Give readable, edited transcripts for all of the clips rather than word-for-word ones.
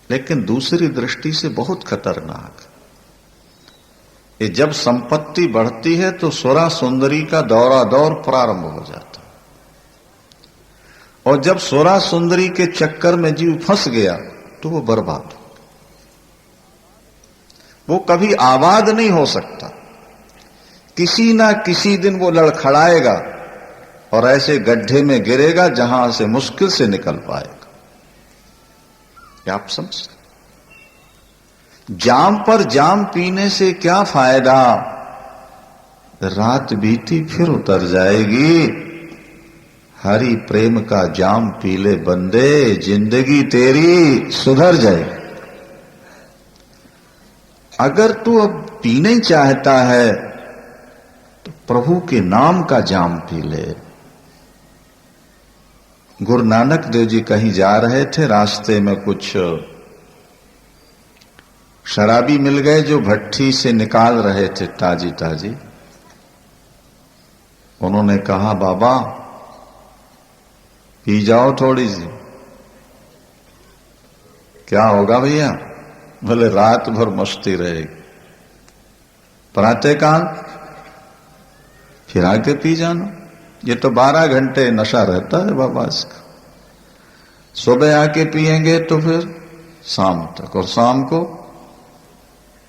लेकिन दूसरी दृष्टि से बहुत खतरनाक। ये जब संपत्ति बढ़ती है तो सुरा सुंदरी का दौरा दौर प्रारंभ हो जाता है, और जब सुरा सुंदरी के चक्कर में जीव फंस गया तो वो बर्बाद हो, वो कभी आबाद नहीं हो सकता। किसी ना किसी दिन वो लड़खड़ाएगा और ऐसे गड्ढे में गिरेगा जहां से मुश्किल से निकल पाएगा। क्या आप समझते? जाम पर जाम पीने से क्या फायदा, रात बीती फिर उतर जाएगी। हरि प्रेम का जाम पी ले बंदे, जिंदगी तेरी सुधर जाएगी। अगर तू अब पीने चाहता है तो प्रभु के नाम का जाम पी ले। गुरु नानक देव जी कहीं जा रहे थे, रास्ते में कुछ शराबी मिल गए जो भट्ठी से निकाल रहे थे ताजी ताजी। उन्होंने कहा, बाबा पी जाओ थोड़ी सी। क्या होगा भैया? बोले रात भर मस्ती रहेगी, प्रातःकाल फिर आके पी जाना। ये तो 12 घंटे नशा रहता है बाबा इसका। सुबह आके पिएंगे तो फिर शाम तक, और शाम को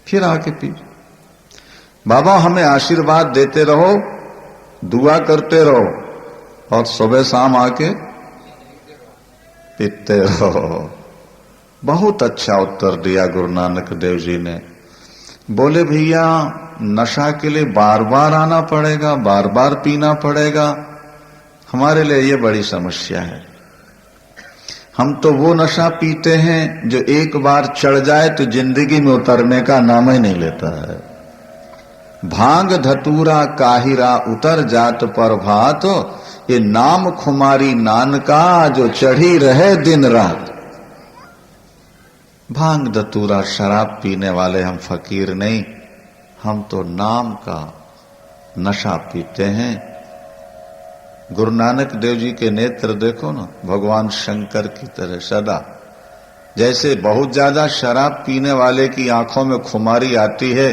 फिर आके पी। बाबा हमें आशीर्वाद देते रहो, दुआ करते रहो, और सुबह शाम आके पीते रहो। बहुत अच्छा उत्तर दिया गुरु नानक देव जी ने। बोले भैया नशा के लिए बार बार आना पड़ेगा, बार बार पीना पड़ेगा, हमारे लिए ये बड़ी समस्या है। हम तो वो नशा पीते हैं जो एक बार चढ़ जाए तो जिंदगी में उतरने का नाम ही नहीं लेता है। भांग धतूरा काहिरा उतर जात पर भात, ये नाम खुमारी नानका जो चढ़ी रहे दिन रात। भांग धतूरा शराब पीने वाले हम फकीर नहीं, हम तो नाम का नशा पीते हैं। गुरु नानक देव जी के नेत्र देखो ना, भगवान शंकर की तरह सदा। जैसे बहुत ज्यादा शराब पीने वाले की आंखों में खुमारी आती है,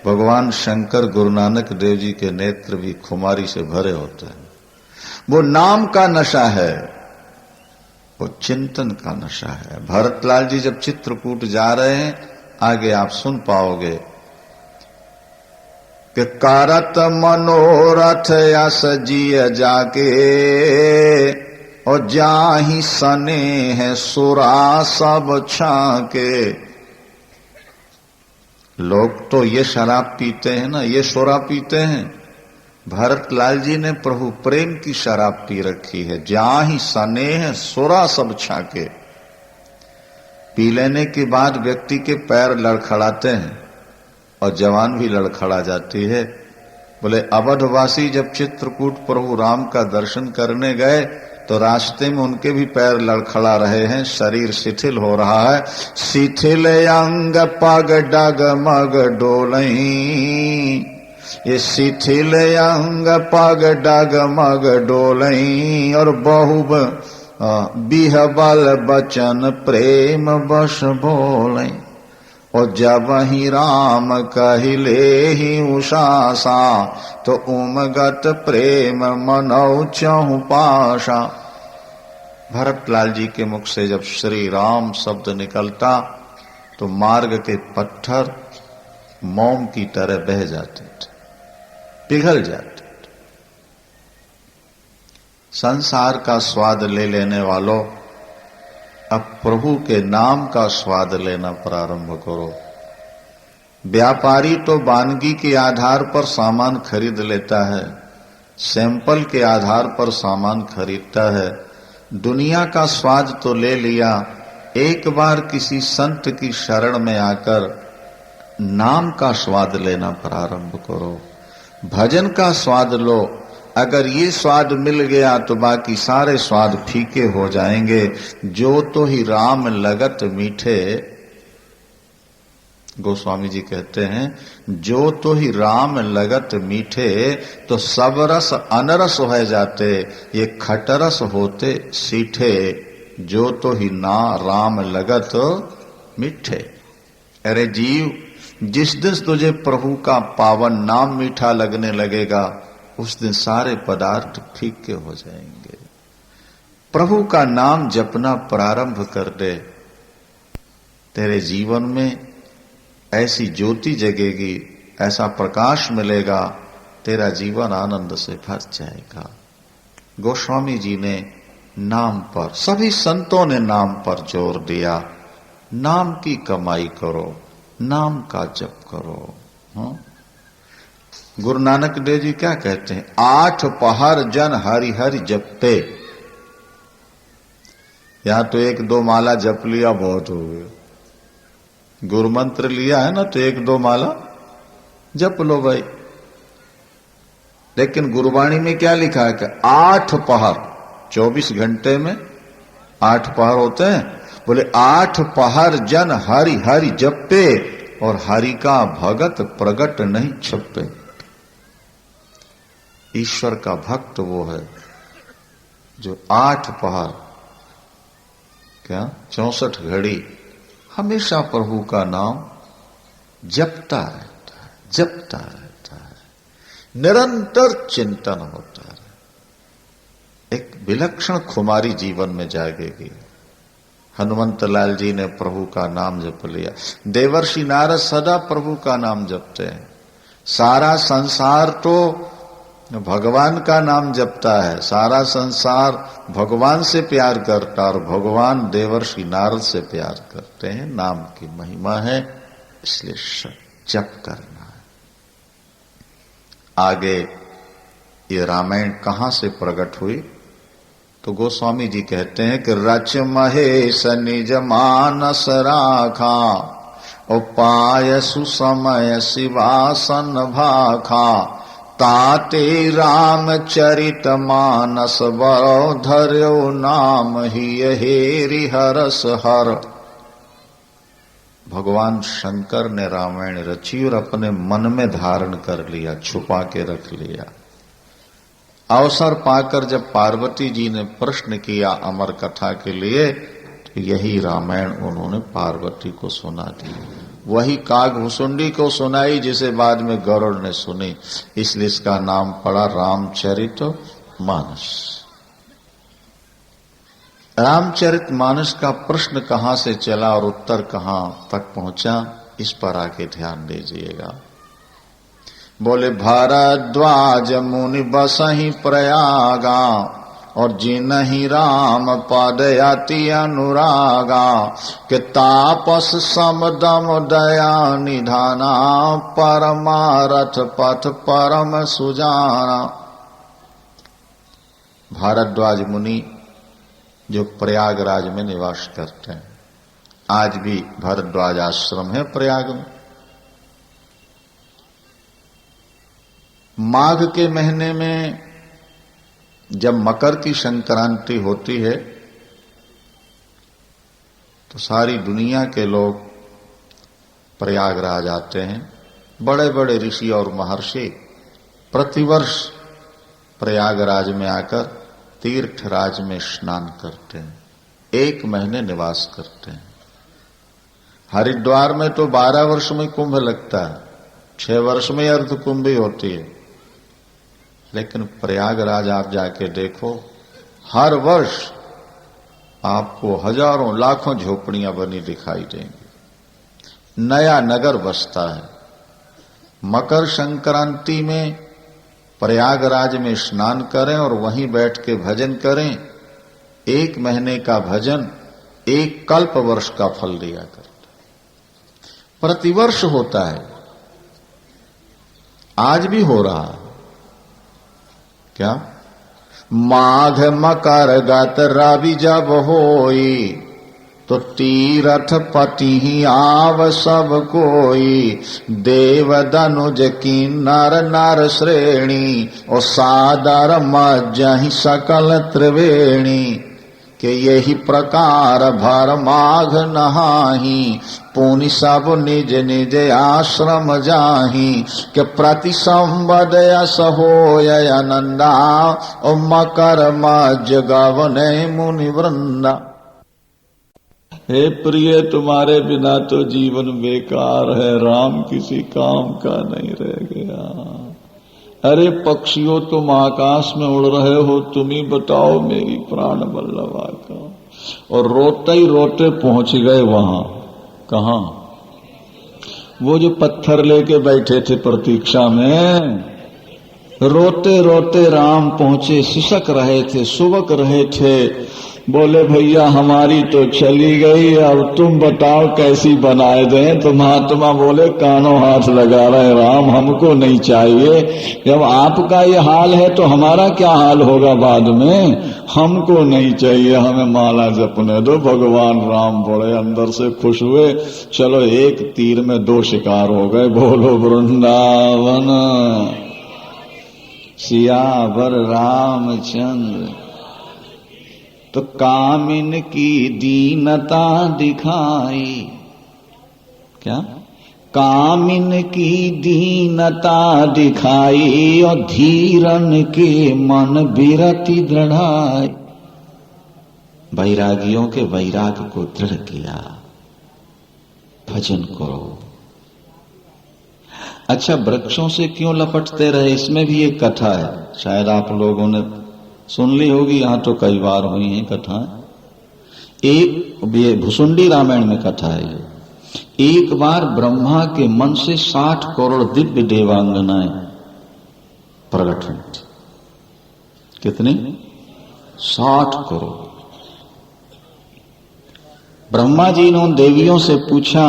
भगवान शंकर गुरु नानक देव जी के नेत्र भी खुमारी से भरे होते हैं। वो नाम का नशा है, वो चिंतन का नशा है। भरतलाल जी जब चित्रकूट जा रहे हैं, आगे आप सुन पाओगे कि कारत मनोरथ यस जिय जाके, और जाहि सने है सुरा सब छाके। लोग तो ये शराब पीते हैं ना, ये सुरा पीते हैं। भरतलाल जी ने प्रभु प्रेम की शराब पी रखी है। जाहि सनेह सुरा सब छाके। पी लेने के बाद व्यक्ति के पैर लड़खड़ाते हैं और जवान भी लड़खड़ा जाती है। बोले अवधवासी जब चित्रकूट प्रभु राम का दर्शन करने गए तो रास्ते में उनके भी पैर लड़खड़ा रहे हैं, शरीर शिथिल हो रहा है। शिथिल अंग पग डग मग डोलई, ये शिथिल अंग पग डग मग डोलई, और बहु बिहबल बचन प्रेम बस बोलई। और जब ही राम कहिले ही उषासा, तो उमगत प्रेम मनौ चहु पाशा। भरतलाल जी के मुख से जब श्री राम शब्द निकलता तो मार्ग के पत्थर मोम की तरह बह जाते थे, पिघल जाते थे। संसार का स्वाद ले लेने वालों, अब प्रभु के नाम का स्वाद लेना प्रारंभ करो। व्यापारी तो वानगी के आधार पर सामान खरीद लेता है, सैंपल के आधार पर सामान खरीदता है। दुनिया का स्वाद तो ले लिया, एक बार किसी संत की शरण में आकर नाम का स्वाद लेना प्रारंभ करो, भजन का स्वाद लो। अगर ये स्वाद मिल गया तो बाकी सारे स्वाद फीके हो जाएंगे। जो तो ही राम लगत मीठे, गोस्वामी जी कहते हैं, जो तो ही राम लगत मीठे, तो सब रस अनरस हो जाते, ये खटरस होते सीठे। जो तो ही ना राम लगत मीठे। अरे जीव, जिस दिन तुझे प्रभु का पावन नाम मीठा लगने लगेगा उस दिन सारे पदार्थ फीके हो जाएंगे। प्रभु का नाम जपना प्रारंभ कर दे, तेरे जीवन में ऐसी ज्योति जगेगी, ऐसा प्रकाश मिलेगा, तेरा जीवन आनंद से भर जाएगा। गोस्वामी जी ने नाम पर, सभी संतों ने नाम पर जोर दिया। नाम की कमाई करो, नाम का जप करो। गुरु नानक देव जी क्या कहते हैं? 8 पहर जन हरि हरि जपते। यहां तो 1-2 माला जप लिया बहुत हो गया। गुरु मंत्र लिया है ना तो 1-2 माला जप लो भाई। लेकिन गुरुवाणी में क्या लिखा है कि 8 पहर, 24 घंटे में 8 पहर होते हैं। बोले 8 पहर जन हरि हरि जपते, और हरि का भगत प्रगट नहीं छपे। ईश्वर का भक्त वो है जो 8 पहर, क्या 64 घड़ी हमेशा प्रभु का नाम जपता रहता है, जपता रहता है, निरंतर चिंतन होता है। एक विलक्षण खुमारी जीवन में जागेगी। हनुमंत लाल जी ने प्रभु का नाम जप लिया। देवर्षि नारद सदा प्रभु का नाम जपते हैं। सारा संसार तो भगवान का नाम जपता है, सारा संसार भगवान से प्यार करता, और भगवान देवर्षि नारद से प्यार करते हैं। नाम की महिमा है, इसलिए जप करना है। आगे ये रामायण कहां से प्रकट हुई? तो गोस्वामी जी कहते हैं कि रच महेश निज मानस राखा, उपाय सुसमय शिवासन भाखा, ताते रामचरित मानस बरो धर्यो नाम ही हेरि हरस हर। भगवान शंकर ने रामायण रची और अपने मन में धारण कर लिया, छुपा के रख लिया। अवसर पाकर जब पार्वती जी ने प्रश्न किया अमर कथा के लिए, तो यही रामायण उन्होंने पार्वती को सुना दी। वही कागभुसुंडी को सुनाई जिसे बाद में गरुड़ ने सुनी, इसलिए इसका नाम पड़ा रामचरित मानस। रामचरित मानस का प्रश्न कहां से चला और उत्तर कहां तक पहुंचा, इस पर आके ध्यान दीजिएगा। बोले भारद्वाज मुनि बसहि प्रयागा, और जिनहि राम पद अति अनुरागा, के तापस समदम दया निधाना, परमारथ पथ परम सुजाना। भारद्वाज मुनि जो प्रयागराज में निवास करते हैं, आज भी भारद्वाज आश्रम है प्रयाग में। माघ के महीने में जब मकर की संक्रांति होती है तो सारी दुनिया के लोग प्रयागराज आते हैं। बड़े बड़े ऋषि और महर्षि प्रतिवर्ष प्रयागराज में आकर तीर्थराज में स्नान करते हैं, 1 महीने निवास करते हैं। हरिद्वार में तो 12 वर्ष में कुंभ लगता है, 6 वर्ष में अर्ध कुंभ ही होती है। लेकिन प्रयागराज आप जाके देखो, हर वर्ष आपको हजारों लाखों झोपड़ियां बनी दिखाई देंगी, नया नगर बसता है। मकर संक्रांति में प्रयागराज में स्नान करें और वहीं बैठ के भजन करें, 1 महीने का भजन 1 कल्प वर्ष का फल दिया करता है। प्रतिवर्ष होता है, आज भी हो रहा है। क्या? माघ मकर गत रवि जब होई, तो तीरथ पति ही आव सब कोई, देव धनुज की नर नर श्रेणी, और सादर मज्जहि सकल त्रिवेणी। के यही प्रकार भर माघ नहाही, पुनि सब निज निज आश्रम जाही। के प्रति संवद यस होय आनंदा, और मकर मज गवने मुनि वृंदा। हे प्रिय, तुम्हारे बिना तो जीवन बेकार है, राम किसी काम का नहीं रह गया। अरे पक्षियों, तुम आकाश में उड़ रहे हो, तुम ही बताओ मेरी प्राण वल्लभा का। और रोते ही रोते पहुंच गए वहां। कहां? वो जो पत्थर लेके बैठे थे प्रतीक्षा में, रोते रोते राम पहुंचे, सिसक रहे थे, सुबक रहे थे। बोले भैया हमारी तो चली गई, अब तुम बताओ कैसी बनाए दें। तो महात्मा बोले कानों हाथ लगा रहे, राम हमको नहीं चाहिए। जब आपका ये हाल है तो हमारा क्या हाल होगा बाद में। हमको नहीं चाहिए, हमें माला जपने दो। भगवान राम बड़े अंदर से खुश हुए। चलो एक तीर में दो शिकार हो गए। बोलो वृंदावन सियावर रामचंद्र। तो कामिन की दीनता दिखाई। क्या? कामिन की दीनता दिखाई और धीरन के मन बिरति दृढ़ाई। वैरागियों के वैराग को दृढ़ किया। भजन करो। अच्छा, वृक्षों से क्यों लपटते रहे, इसमें भी एक कथा है, शायद आप लोगों ने सुन ली होगी। यहां तो कई बार हुई है कथाएं। एक भुसुंडी रामायण में कथा है ये। एक बार ब्रह्मा के मन से 60 करोड़ दिव्य देवांगनाएं प्रकट हुई थी। कितनी? 60 करोड़। ब्रह्मा जी ने उन देवियों से पूछा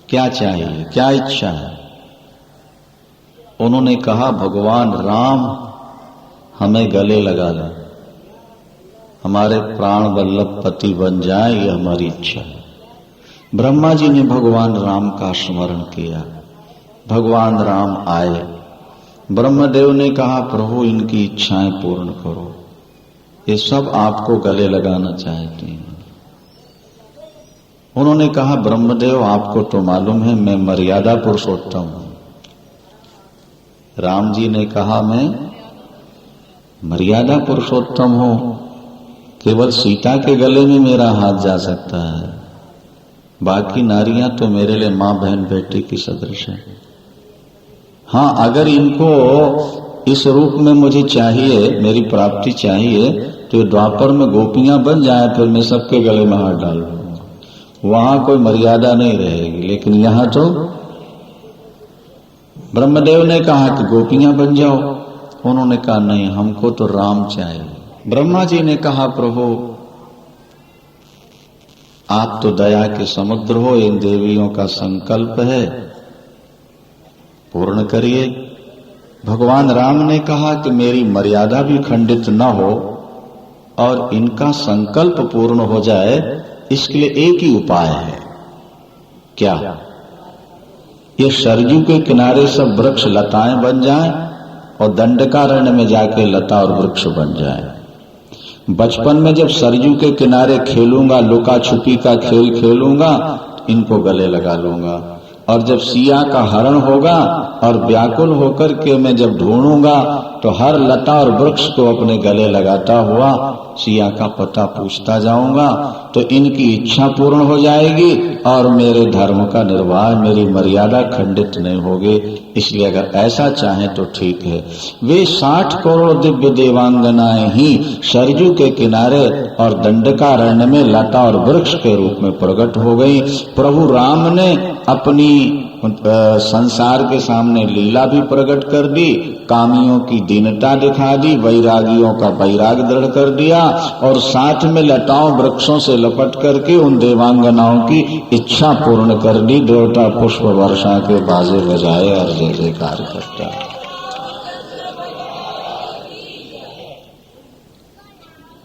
क्या चाहिए, क्या इच्छा है। उन्होंने कहा भगवान राम हमें गले लगा ले, हमारे प्राण वल्लभ पति बन जाए, ये हमारी इच्छा है। ब्रह्मा जी ने भगवान राम का स्मरण किया। भगवान राम आए। ब्रह्मदेव ने कहा प्रभु इनकी इच्छाएं पूर्ण करो, ये सब आपको गले लगाना चाहते हैं। उन्होंने कहा ब्रह्मदेव आपको तो मालूम है मैं मर्यादा पुरुषोत्तम हूं। राम जी ने कहा मैं मर्यादा पुरुषोत्तम हूं, केवल सीता के गले में मेरा हाथ जा सकता है, बाकी नारियां तो मेरे लिए मां बहन बेटी की सदृश है। हाँ, अगर इनको इस रूप में मुझे चाहिए, मेरी प्राप्ति चाहिए, तो द्वापर में गोपियां बन जाए, फिर मैं सबके गले में हाथ डाल दूंगा, वहां कोई मर्यादा नहीं रहेगी। लेकिन यहां तो ब्रह्मदेव ने कहा कि गोपियां बन जाओ। उन्होंने कहा नहीं, हमको तो राम चाहिए। ब्रह्मा जी ने कहा प्रभु आप तो दया के समुद्र हो, इन देवियों का संकल्प है, पूर्ण करिए। भगवान राम ने कहा कि मेरी मर्यादा भी खंडित न हो और इनका संकल्प पूर्ण हो जाए, इसके लिए एक ही उपाय है। क्या? ये सरजू के किनारे सब वृक्ष लताएं बन जाएं और दंडकारण्य में जाके लता और वृक्ष बन जाएं। बचपन में जब सरजू के किनारे खेलूंगा, लुका छुपी का खेल खेलूंगा, इनको गले लगा लूंगा। और जब सिया का हरण होगा और व्याकुल होकर के मैं जब ढूंढूंगा तो हर लता और वृक्ष को अपने गले लगाता हुआ सिया का पता पूछता जाऊंगा, तो इनकी इच्छा पूर्ण हो जाएगी और मेरे धर्म का निर्वाह, मेरी मर्यादा खंडित नहीं होगी। इसलिए अगर ऐसा चाहें तो ठीक है। वे 60 करोड़ दिव्य देवांगनाएं ही सरजू के किनारे और दंडकारण्य में लता और वृक्ष के रूप में प्रकट हो गई। प्रभु राम ने अपनी संसार के सामने लीला भी प्रकट कर दी, कामियों की दीनता दिखा दी, वैरागियों का वैराग दृढ़ कर दिया और साथ में लताओं वृक्षों से लपट करके उन देवांगनाओं की इच्छा पूर्ण कर दी। देवता पुष्प वर्षा के बाजे बजाए और जय जयकार करता।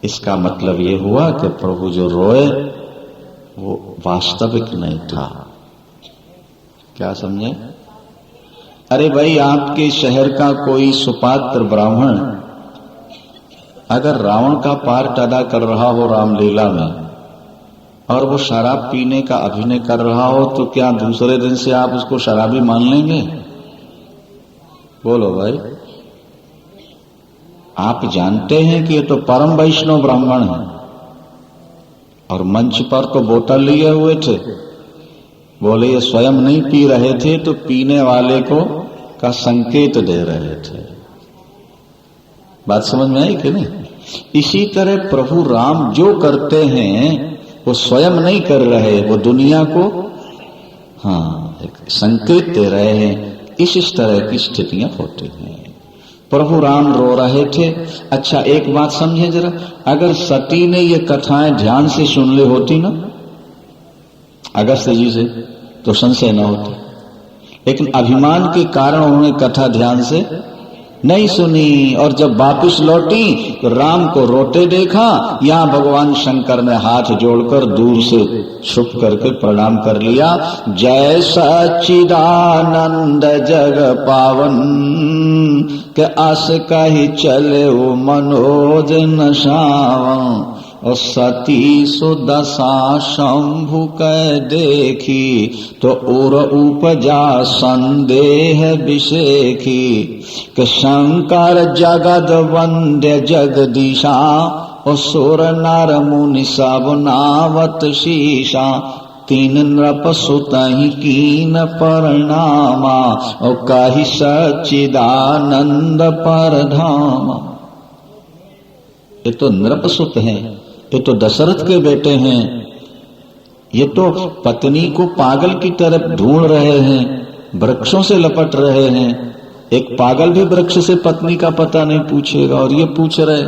इसका मतलब ये हुआ कि प्रभु जो रोए वो वास्तविक नहीं था। क्या समझे? अरे भाई, आपके शहर का कोई सुपात्र ब्राह्मण अगर रावण का पार्ट अदा कर रहा हो रामलीला में और वो शराब पीने का अभिनय कर रहा हो, तो क्या दूसरे दिन से आप उसको शराबी मान लेंगे? बोलो भाई। आप जानते हैं कि ये तो परम वैष्णव ब्राह्मण है, और मंच पर तो बोतल लिए हुए थे, बोले ये स्वयं नहीं पी रहे थे तो पीने वाले को का संकेत दे रहे थे। बात समझ में आई कि नहीं? इसी तरह प्रभु राम जो करते हैं वो स्वयं नहीं कर रहे, वो दुनिया को एक संकेत दे रहे हैं। इस तरह की स्थितियां होती हैं। प्रभु राम रो रहे थे। अच्छा एक बात समझे जरा, अगर सती ने ये कथाएं ध्यान से सुन ली होती ना अगस्त जी से, तो संशय न होता, लेकिन अभिमान के कारण उन्होंने कथा ध्यान से नहीं सुनी। और जब वापिस लौटी तो राम को रोते देखा। यहां भगवान शंकर ने हाथ जोड़कर दूर से छुप करके प्रणाम कर लिया। जय सच्चिदानंद जग पावन के आस कही चले वो मनोज नशावन। और सती सुदशा शंभु कै देखी तो उर उपजा संदेह विषेखी। कि शंकर जगद वंद्य जगदीशा और सुर नर मुनि सब नावत शीशा। तीन नृप सुतहि कीन परनामा और कहि सच्चिदानंद परधामा। ये तो नृपसुत हैं, ये तो दशरथ के बेटे हैं, ये तो पत्नी को पागल की तरफ ढूंढ रहे हैं, वृक्षों से लपट रहे हैं। एक पागल भी वृक्ष से पत्नी का पता नहीं पूछेगा और ये पूछ रहे।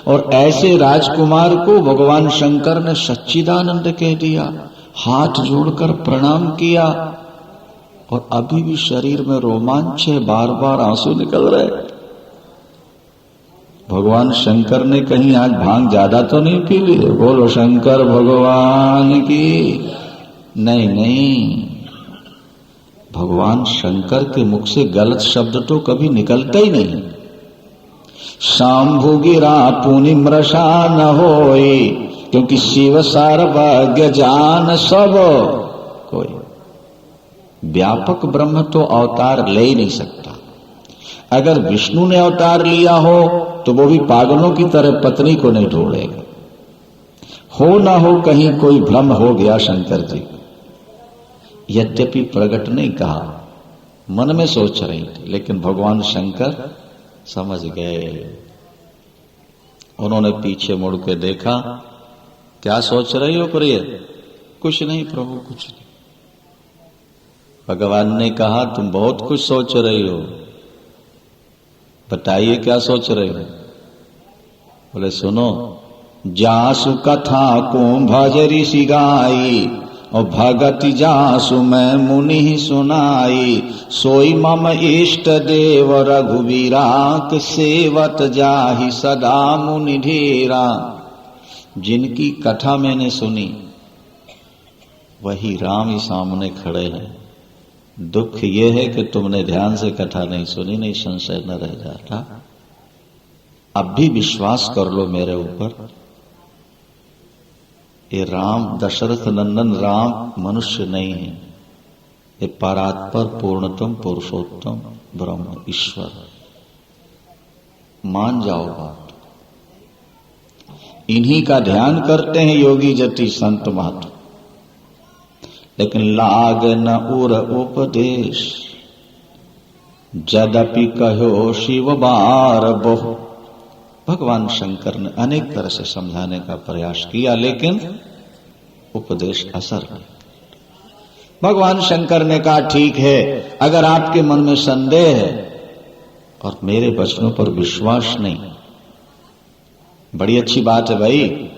और ऐसे राजकुमार को भगवान शंकर ने सच्चिदानंद कह दिया, हाथ जोड़कर प्रणाम किया। और अभी भी शरीर में रोमांच है, बार बार आंसू निकल रहे। भगवान शंकर ने कहीं आज भांग ज्यादा तो नहीं पी ली? बोलो शंकर भगवान की। नहीं, भगवान शंकर के मुख से गलत शब्द तो कभी निकलता ही नहीं। शांभु गिरा पुनि मृषा न होई, क्योंकि शिव सर्वज्ञ जान सब कोई। व्यापक ब्रह्म तो अवतार ले ही नहीं सकता। अगर विष्णु ने अवतार लिया हो तो वो भी पागलों की तरह पत्नी को नहीं ढूंढेगा। हो ना हो कहीं कोई भ्रम हो गया शंकर जी। यद्यपि प्रकट नहीं कहा, मन में सोच रही थी, लेकिन भगवान शंकर समझ गए। उन्होंने पीछे मुड़ के देखा। क्या सोच रही हो प्रिय? कुछ नहीं प्रभु, कुछ नहीं। भगवान ने कहा तुम बहुत कुछ सोच रही हो, बताइए क्या सोच रहे हो? बोले सुनो, जासु कथा को भजरी सी गाई और भगति जासु मैं मुनि ही सुनाई। सोई मम इष्ट देव रघुवीरा के सेवत जाहि सदा मुनि ढेरा। जिनकी कथा मैंने सुनी वही राम ही सामने खड़े हैं। दुख ये है कि तुमने ध्यान से कथा नहीं सुनी, नहीं संशय न रह जाता। अब भी विश्वास कर लो मेरे ऊपर। ये राम, दशरथ नंदन राम मनुष्य नहीं है, ये परात्पर पूर्णतम पुरुषोत्तम ब्रह्म ईश्वर। मान जाओ बात। इन्हीं का ध्यान करते हैं योगी जति संत महात्मा। लेकिन लाग न उर उपदेश, जदपि कहो शिव बार बहु। भगवान शंकर ने अनेक तरह से समझाने का प्रयास किया, लेकिन उपदेश असर नहीं। भगवान शंकर ने कहा ठीक है, अगर आपके मन में संदेह है और मेरे वचनों पर विश्वास नहीं, बड़ी अच्छी बात है भाई।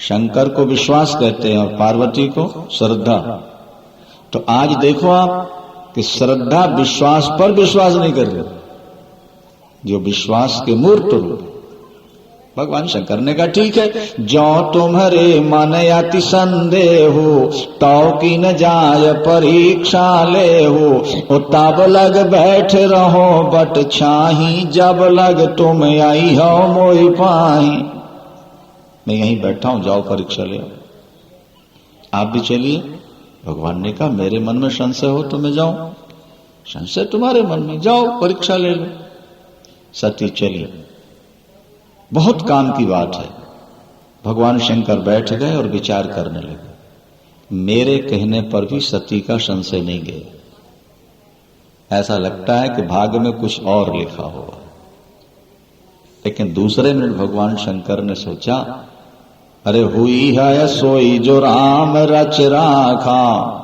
शंकर को विश्वास कहते हैं और पार्वती को श्रद्धा। तो आज देखो आप कि श्रद्धा विश्वास पर विश्वास नहीं कर रहे, जो विश्वास के मूर्त रूप। भगवान शंकर ने कहा ठीक है, जो तुम्हारे मन अति संदेह हो तो की न जाय परीक्षा ले हो। तब लग बैठ रहो बट छाही, जब लग तुम आई हो मोहि पाही। मैं यहीं बैठा हूं, जाओ परीक्षा ले आओ। आप भी चलिए। भगवान ने कहा मेरे मन में संशय हो तो मैं जाऊं, संशय तुम्हारे मन में, जाओ परीक्षा ले लो। सती चलिए, बहुत काम की बात है। भगवान शंकर बैठ गए और विचार करने लगे। मेरे कहने पर भी सती का संशय नहीं गया। ऐसा लगता है कि भाग्य में कुछ और लिखा होगा। लेकिन दूसरे मिनट भगवान शंकर ने सोचा, अरे हुई है सोई जो राम रच राखा,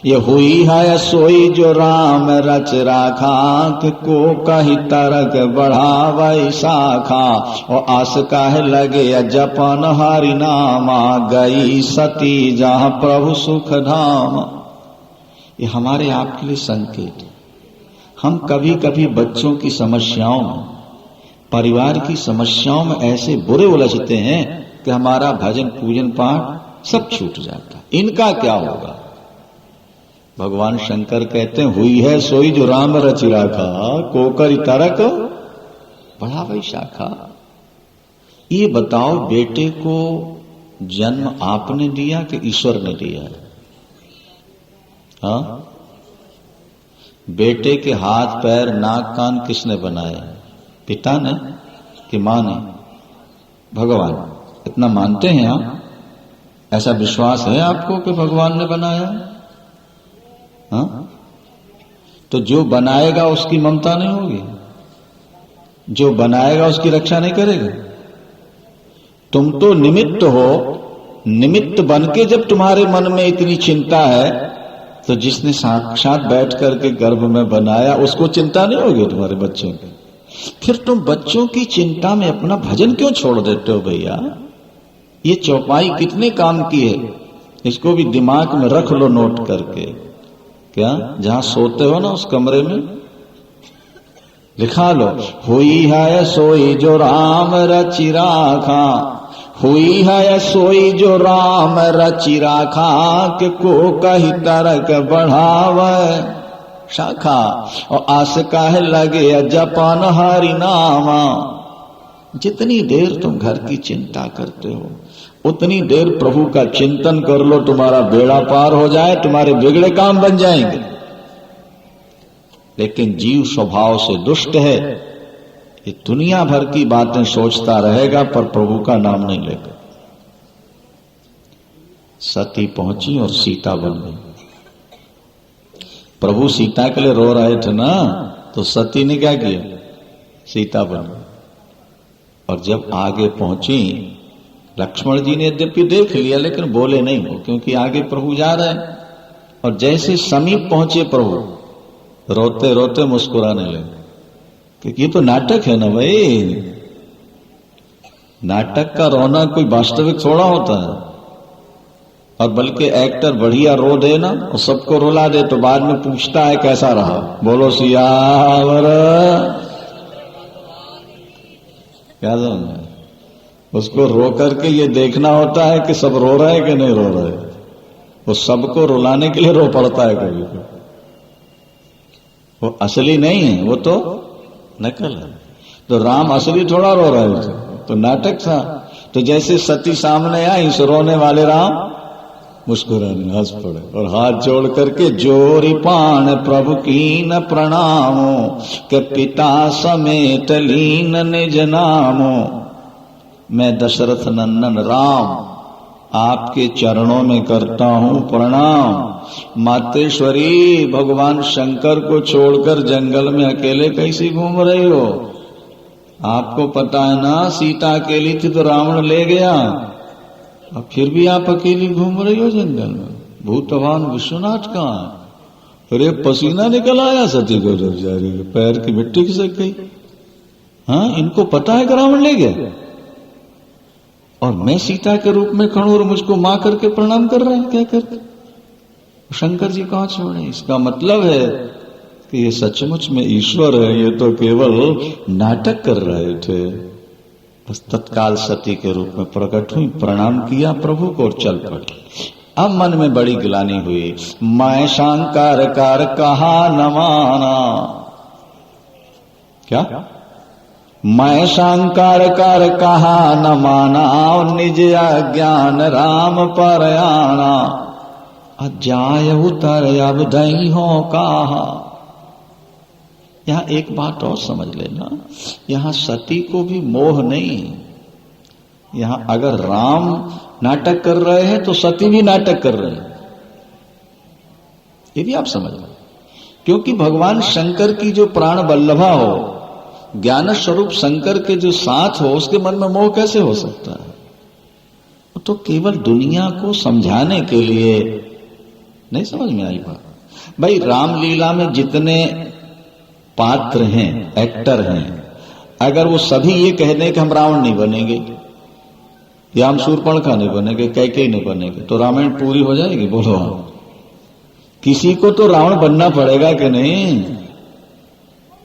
ये हुई है सोई जो राम रच राखा, कि को कही तरक बढ़ावै शाखा, और आस काहे लगे जपन हरि नामा, गई सती जहां प्रभु सुख धाम। ये हमारे आपके लिए संकेत है। हम कभी कभी बच्चों की समस्याओं में, परिवार की समस्याओं में ऐसे बुरे उलझते हैं कि हमारा भजन पूजन पाठ सब छूट जाता है। इनका क्या होगा? भगवान शंकर कहते हैं, हुई है सोई जो राम रचि राखा, कोकर तरक बढ़ावै शाखा। ये बताओ, बेटे को जन्म आपने दिया कि ईश्वर ने दिया है? हाँ? बेटे के हाथ पैर नाक कान किसने बनाए? पिता ने कि मां ने? भगवान। इतना मानते हैं आप? ऐसा विश्वास है आपको कि भगवान ने बनाया? हाँ? तो जो बनाएगा उसकी ममता नहीं होगी? जो बनाएगा उसकी रक्षा नहीं करेगा? तुम तो निमित्त हो। निमित्त बनके जब तुम्हारे मन में इतनी चिंता है, तो जिसने साक्षात बैठ करके गर्भ में बनाया उसको चिंता नहीं होगी तुम्हारे बच्चों की? फिर तुम बच्चों की चिंता में अपना भजन क्यों छोड़ देते हो भैया? ये चौपाई कितने काम की है, इसको भी दिमाग में रख लो नोट करके। क्या जहां सोते हो ना उस कमरे में लिखा लो, हुई है सोई जो राम रचि राखा, हुई है सोई जो राम रचि राखा, कि को कही तरक बढ़ावे शाखा, और आस काहे लगे जपन हरि नामा। जितनी देर तुम घर की चिंता करते हो उतनी देर प्रभु का चिंतन कर लो, तुम्हारा बेड़ा पार हो जाए, तुम्हारे बिगड़े काम बन जाएंगे। लेकिन जीव स्वभाव से दुष्ट है, ये दुनिया भर की बातें सोचता रहेगा पर प्रभु का नाम नहीं लेगा। सती पहुंची और सीता बन गई। प्रभु सीता के लिए रो रहे थे ना, तो सती ने क्या किया? सीता बन गई। और जब आगे पहुंची, लक्ष्मण जी ने यद्यपि देख लिया लेकिन बोले नहीं वो, क्योंकि आगे प्रभु जा रहे हैं। और जैसे समीप पहुंचे प्रभु, रोते रोते मुस्कुराने लगे। क्योंकि ये तो नाटक है ना भाई, नाटक का रोना कोई वास्तविक थोड़ा होता है। और बल्कि एक्टर बढ़िया रो दे ना और सबको रुला दे तो बाद में पूछता है कैसा रहा। बोलो सियावर। क्या समझ? उसको रो करके ये देखना होता है कि सब रो रहे कि नहीं रो रहे। वो सबको रुलाने के लिए रो पड़ता है कभी कभी। वो असली नहीं है, वो तो नकल है। तो राम असली थोड़ा रो रहे थे, तो नाटक था। तो जैसे सती सामने आई, इस रोने वाले राम मुस्कुराने हंस पड़े और हाथ जोड़ करके जोरी पान प्रभु कीन प्रणामो, के पिता समेत लीन निज नामो। मैं दशरथ नंदन राम आपके चरणों में करता हूं प्रणाम। मातेश्वरी, भगवान शंकर को छोड़कर जंगल में अकेले कैसी घूम रही हो? आपको पता है ना, सीता अकेली थी तो रावण ले गया, अब फिर भी आप अकेली घूम रही हो जंगल में। भूतवान विश्वनाथ कहाँ है? अरे पसीना निकल आया सती को जब जा रही है, पैर की मिट्टी खिसक गई। हाँ, इनको पता है कि रावण ले गया और मैं सीता के रूप में खड़ू और मुझको मां करके प्रणाम कर रहे हैं। क्या करते? शंकर जी कहां छोड़े? इसका मतलब है कि ये सचमुच में ईश्वर है, ये तो केवल नाटक कर रहे थे। बस तत्काल सती के रूप में प्रकट हुई, प्रणाम किया प्रभु को और चल पड़ी। अब मन में बड़ी गिलानी हुई, मैं शंकर कर कहा न माना। क्या? मैं शंकर कर कहा न माना, और निज अज्ञान राम पर आना। अजाय उतर अब दई हो कहा। यहां एक बात और समझ लेना, यहां सती को भी मोह नहीं, यहां अगर राम नाटक कर रहे हैं तो सती भी नाटक कर रहे हैं, ये भी आप समझ लो। क्योंकि भगवान शंकर की जो प्राण वल्लभा हो, ज्ञान स्वरूप शंकर के जो साथ हो, उसके मन में मोह कैसे हो सकता है? तो केवल दुनिया को समझाने के लिए नहीं समझ में आई बात। भाई रामलीला में जितने पात्र हैं, एक्टर हैं, अगर वो सभी ये कह दें कि हम रावण नहीं बनेंगे या हम शूर्पणखा नहीं बनेंगे, कैकेयी नहीं बनेंगे, तो रामायण पूरी हो जाएगी? बोलो आप। किसी को तो रावण बनना पड़ेगा कि नहीं,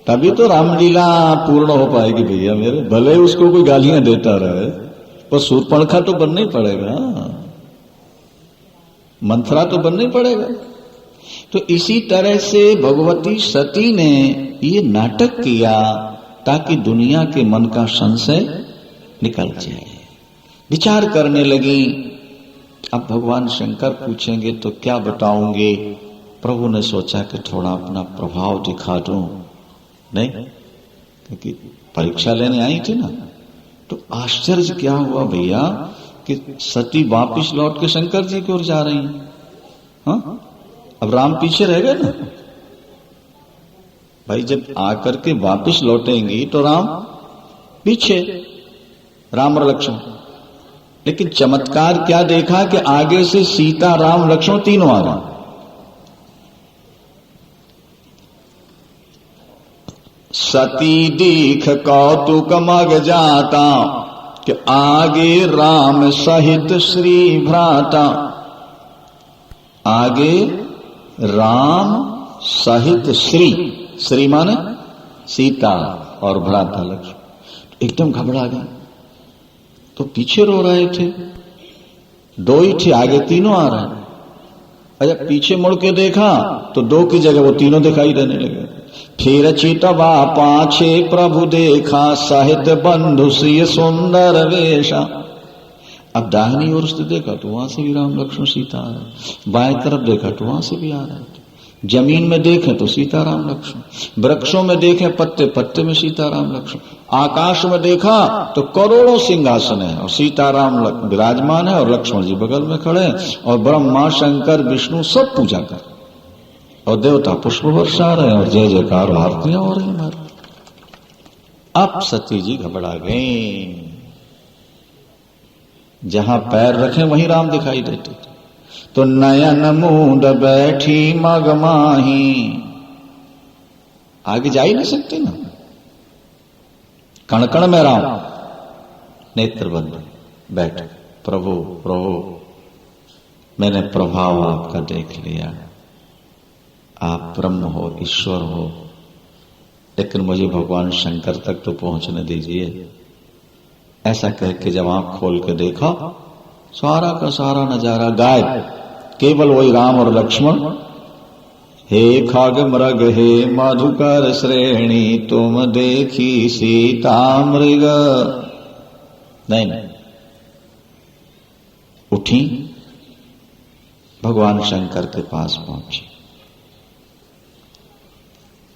तभी तो रामलीला पूर्ण हो पाएगी भैया मेरे। भले उसको कोई गालियां देता रहे, पर शूर्पणखा तो बनना ही पड़ेगा, मंथरा तो बनना ही पड़ेगा। तो इसी तरह से भगवती सती ने ये नाटक किया ताकि दुनिया के मन का संशय निकल जाए। विचार करने लगी, अब भगवान शंकर पूछेंगे तो क्या बताऊंगे? प्रभु ने सोचा कि थोड़ा अपना प्रभाव दिखा दूं, नहीं, क्योंकि परीक्षा लेने आई थी ना। तो आश्चर्य क्या हुआ भैया कि सती वापिस लौट के शंकर जी की ओर जा रही हैं। हाँ, अब राम पीछे रह गए ना भाई। जब आकर के वापिस लौटेंगी तो राम पीछे, राम और लक्ष्मण। लेकिन चमत्कार क्या देखा कि आगे से सीता, राम, लक्ष्मण तीनों आ गए। सती दीख कौतुक मग जाता कि आगे राम सहित श्री भ्राता। आगे राम सहित श्री, श्री माने सीता और भ्राता लक्ष्मण। एकदम घबरा गए, तो पीछे रो रहे थे, दो ही थे, आगे तीनों आ रहे हैं। अच्छा, पीछे मुड़ के देखा तो दो की जगह वो तीनों दिखाई देने लगे। फिर चितवा पाछे प्रभु देखा, साहित्य बंधु श्री सुंदर वेशा। अब दाहिनी ओर से देखा तो वहां से भी राम लक्ष्मण सीता आ रहे, बाएं तरफ देखा तो वहां से भी आ रहे थे। जमीन में देखें तो सीता राम लक्ष्मण, वृक्षों में देखें पत्ते पत्ते में सीता राम लक्ष्मण, आकाश में देखा तो करोड़ों सिंहासन है और सीता राम विराजमान है और लक्ष्मण जी बगल में खड़े हैं, और ब्रह्मा शंकर विष्णु सब पूजा कर, और देवता पुष्प वर्षा रहे और जय जयकार आरतियां हो रही हैं। अब सती जी घबरा गई, जहां पैर रखे वहीं राम दिखाई देते थे। तो नयन मूंद बैठी मगमाही, आगे जा ही नहीं सकते ना, कण कण में राम, नेत्र बंद बैठ। प्रभु प्रभु, मैंने प्रभाव आपका देख लिया, आप ब्रह्म हो, ईश्वर हो, लेकिन मुझे भगवान शंकर तक तो पहुंचने दीजिए। ऐसा कह के जब आंख खोल के देखा, सारा का सारा नजारा गायब, केवल वही राम और लक्ष्मण। हे खग मृग हे मधुकर श्रेणी, तुम देखी सीता मृग। नहीं, उठी, भगवान शंकर के पास पहुंची।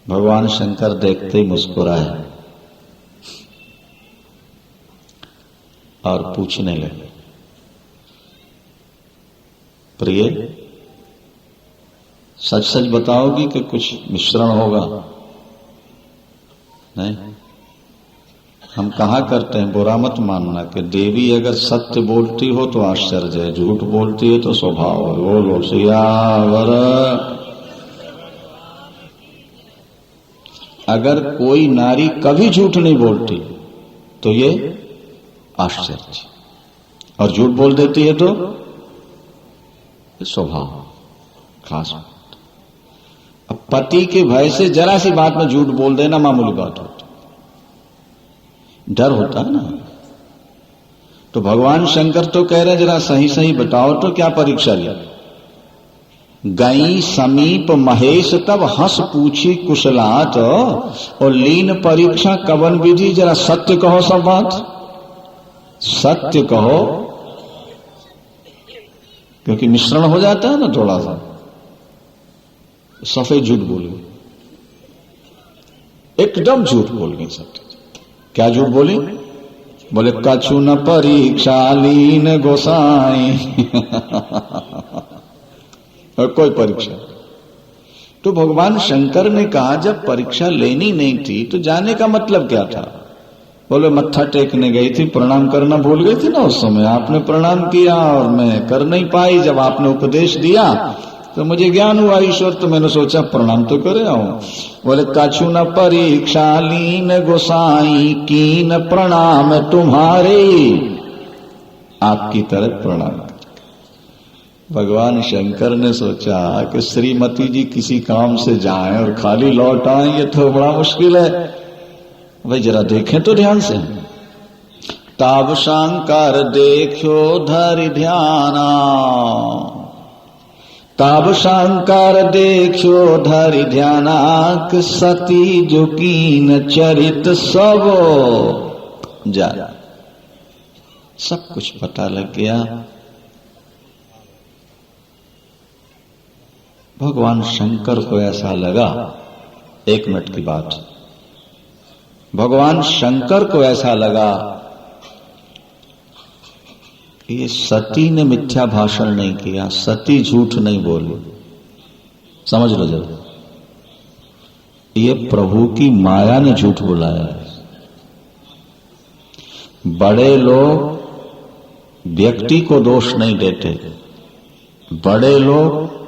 भगवान शंकर देखते ही मुस्कुराए और पूछने लगे, प्रिय सच सच बताओगी कि कुछ मिश्रण होगा? नहीं, हम कहा करते हैं, बुरा मत मानना, कि देवी अगर सत्य बोलती हो तो आश्चर्य है, झूठ बोलती है तो स्वभाव है। बोलो सियावर। अगर कोई नारी कभी झूठ नहीं बोलती तो ये आश्चर्य, और झूठ बोल देती है तो स्वभाव, खास बात। अब पति के भय से जरा सी बात में झूठ बोल देना मामूली बात होती, डर होता है ना। तो भगवान शंकर तो कह रहे जरा सही सही बताओ तो क्या परीक्षा लिया? गई समीप महेश तब हंस पूछी कुशलात, और लीन परीक्षा कवन विधि, जरा सत्य कहो, सब बात सत्य कहो, क्योंकि मिश्रण हो जाता है ना थोड़ा सा, सफेद झूठ बोल गई, एकदम झूठ बोल गई। सत्य क्या झूठ बोली? बोले कछु न परीक्षा लीन गोसाई। और कोई परीक्षा। तो भगवान शंकर ने कहा जब परीक्षा लेनी नहीं थी तो जाने का मतलब क्या था? बोले मत्था टेकने गई थी, प्रणाम करना भूल गई थी ना उस समय, आपने प्रणाम किया और मैं कर नहीं पाई। जब आपने उपदेश दिया तो मुझे ज्ञान हुआ ईश्वर, तो मैंने सोचा प्रणाम तो करे आऊं। बोले कछु न परीक्षा लीन गोसाई कीन प्रणाम तुम्हारे, आपकी तरफ प्रणाम। भगवान शंकर ने सोचा कि श्रीमती जी किसी काम से जाएं और खाली लौट आए, ये तो बड़ा मुश्किल है। भाई जरा देखें तो ध्यान से। ताब शंकर देखो धरि ध्याना, ताब शंकर देखो धरि ध्याना, सती जो कीन चरित सब जाना। सब कुछ पता लग गया। भगवान शंकर को ऐसा लगा, एक मिनट की बात, भगवान शंकर को ऐसा लगा कि ये सती ने मिथ्या भाषण नहीं किया, सती झूठ नहीं बोली। समझ लो जरा, ये प्रभु की माया ने झूठ बुलाया है। बड़े लोग व्यक्ति को दोष नहीं देते, बड़े लोग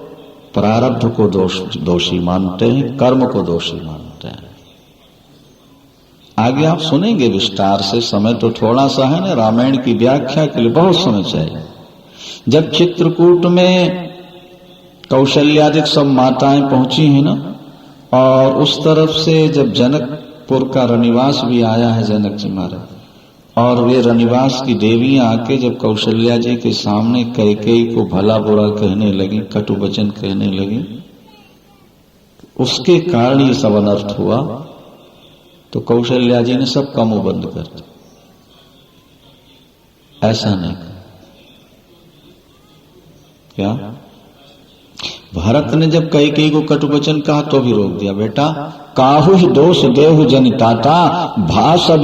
प्रारब्ध को दोषी मानते हैं, कर्म को दोषी मानते हैं। आगे आप सुनेंगे विस्तार से, समय तो थोड़ा सा है ना, रामायण की व्याख्या के लिए बहुत समय चाहिए। जब चित्रकूट में कौशल्यादिक सब माताएं पहुंची हैं ना, और उस तरफ से जब जनकपुर का रनिवास भी आया है जनक जी महाराज, और वे रनिवास की देवियां आके जब कौशल्या जी के सामने कैकेयी को भला बुरा कहने लगी, कटु वचन कहने लगी, उसके कारण ये सब अनर्थ हुआ। तो कौशल्या जी ने सब का मुंह बंद कर दिया, ऐसा नहीं क्या? भारत ने जब कैकेयी को कटुवचन कहा तो भी रोक दिया, बेटा काहु ही दोष देहु जनिताता, भा सब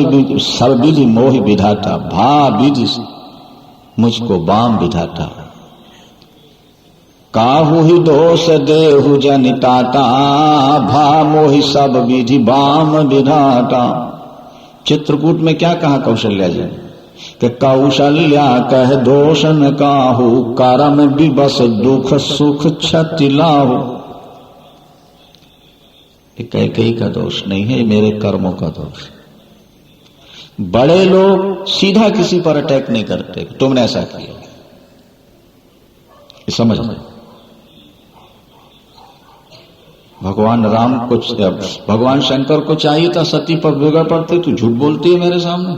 विधि मोहि विधाता, भा विधि मुझको बाम विधाता। काहु ही दोष देहु जनिताता, भा मोहि सब विधि बाम विधाता। चित्रकूट में क्या कहा कौशल्या जी कि कौशल्या कह दोष न काहू, कर्म विबस दुख सुख क्षति लाहू। कैकेयी का दोष नहीं है, मेरे कर्मों का दोष। बड़े लोग सीधा किसी पर अटैक नहीं करते, तुमने ऐसा किया, समझ में। भगवान राम को, भगवान शंकर को चाहिए था सती पर बिगड़ पड़ते, तू झूठ बोलती है मेरे सामने,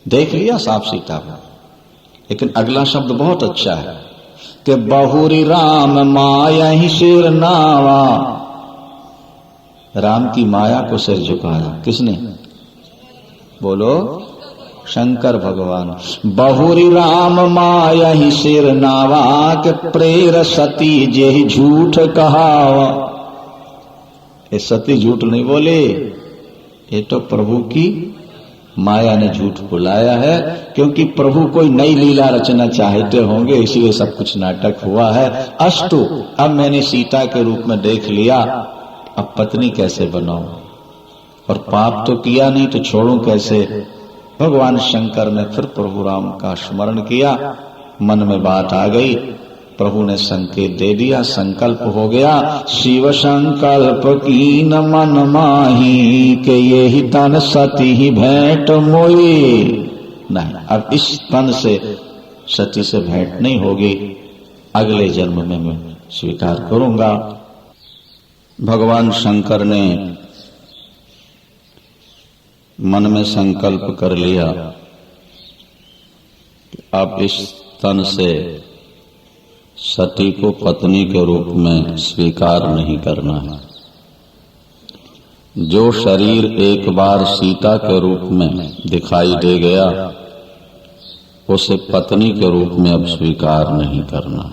देख लिया साफ सीता। लेकिन अगला शब्द बहुत अच्छा है कि बहुरी राम माया ही सिर नावा। राम की माया को सिर झुकाया किसने? बोलो शंकर भगवान। बहुरी राम माया ही सिर नावा, के प्रेर सती जे ही झूठ कहावा। ये सती झूठ नहीं बोले, ये तो प्रभु की माया ने झूठ बुलाया है, क्योंकि प्रभु कोई नई लीला रचना चाहते होंगे, इसलिए सब कुछ नाटक हुआ है। अस्तु, अब मैंने सीता के रूप में देख लिया, अब पत्नी कैसे बनाऊं, और पाप तो किया नहीं तो छोड़ूं कैसे। भगवान शंकर ने फिर प्रभु राम का स्मरण किया, मन में बात आ गई, प्रभु ने संकेत दे दिया, संकल्प हो गया। शिव संकल्प कीन मन माही, के ये ही तन सती ही भेंट मोई। नहीं, अब इस तन से सती से भेंट नहीं होगी, अगले जन्म में मैं स्वीकार करूंगा। भगवान शंकर ने मन में संकल्प कर लिया, अब इस तन से सती को पत्नी के रूप में स्वीकार नहीं करना है। जो शरीर एक बार सीता के रूप में दिखाई दे गया, उसे पत्नी के रूप में अब स्वीकार नहीं करना।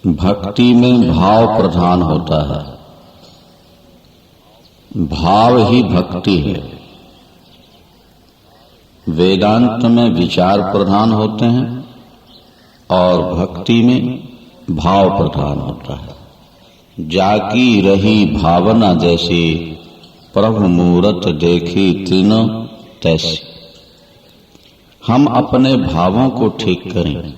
भक्ति में भाव प्रधान होता है, भाव ही भक्ति है। वेदांत में विचार प्रधान होते हैं और भक्ति में भाव प्रधान होता है। जाकी रही भावना जैसी, प्रभु मूरत देखी तीनों तैसी। हम अपने भावों को ठीक करें।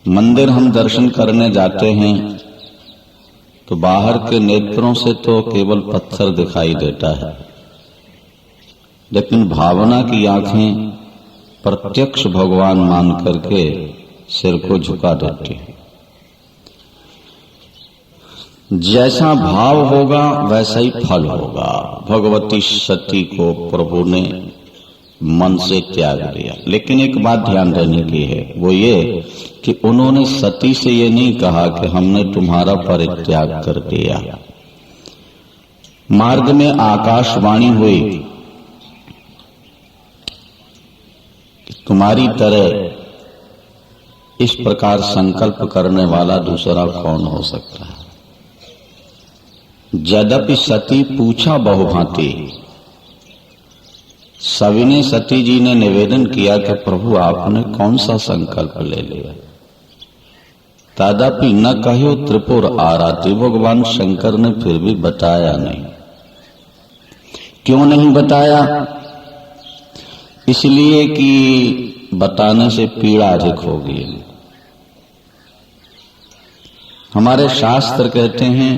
मंदिर हम दर्शन करने जाते हैं तो बाहर के नेत्रों से तो केवल पत्थर दिखाई देता है, लेकिन भावना की आंखें प्रत्यक्ष भगवान मान करके सिर को झुका देती हैं। जैसा भाव होगा वैसा ही फल होगा। भगवती सती को प्रभु ने मन से त्याग दिया, लेकिन एक बात ध्यान देने की है, वो ये कि उन्होंने सती से ये नहीं कहा कि हमने तुम्हारा परित्याग कर दिया। मार्ग में आकाशवाणी हुई, तुम्हारी तरह इस प्रकार संकल्प करने वाला दूसरा कौन हो सकता है। यद्यपि सती पूछा बहुभांति, सविनय सती जी ने निवेदन किया कि प्रभु आपने कौन सा संकल्प ले लिया। तदापि न कहो त्रिपुर आराती, भगवान शंकर ने फिर भी बताया नहीं। क्यों नहीं बताया? इसलिए कि बताने से पीड़ा अधिक होगी। हमारे शास्त्र कहते हैं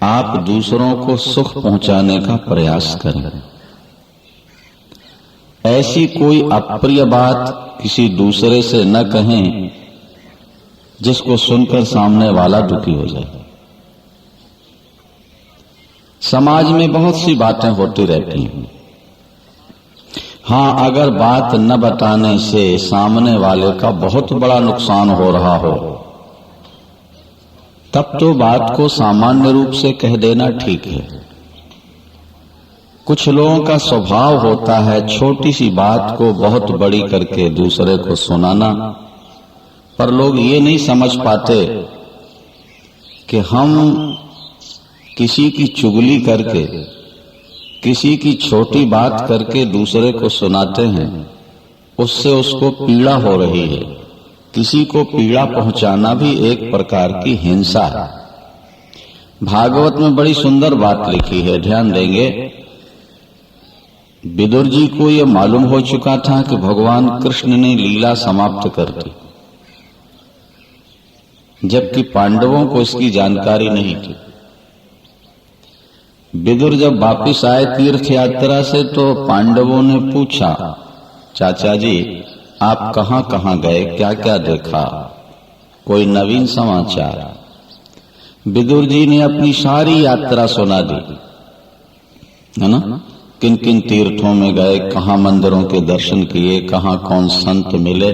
आप दूसरों को सुख पहुंचाने का प्रयास करें। ऐसी कोई अप्रिय बात किसी दूसरे से न कहें जिसको सुनकर सामने वाला दुखी हो जाए। समाज में बहुत सी बातें होती रहती हैं। हाँ, अगर बात न बताने से सामने वाले का बहुत बड़ा नुकसान हो रहा हो, तब तो बात को सामान्य रूप से कह देना ठीक है। कुछ लोगों का स्वभाव होता है छोटी सी बात को बहुत बड़ी करके दूसरे को सुनाना, पर लोग ये नहीं समझ पाते कि हम किसी की चुगली करके, किसी की छोटी बात करके दूसरे को सुनाते हैं, उससे उसको पीड़ा हो रही है। किसी को पीड़ा पहुंचाना भी एक प्रकार की हिंसा है। भागवत में बड़ी सुंदर बात लिखी है, ध्यान देंगे। विदुर जी को यह मालूम हो चुका था कि भगवान कृष्ण ने लीला समाप्त कर दी, जबकि पांडवों को इसकी जानकारी नहीं थी। विदुर जब वापिस आए तीर्थ यात्रा से तो पांडवों ने पूछा, चाचा जी आप कहां कहां गए, क्या क्या देखा, कोई नवीन समाचार? विदुर जी ने अपनी सारी यात्रा सुना दी, है ना। किन किन तीर्थों में गए, कहां मंदिरों के दर्शन किए, कहां कौन संत मिले।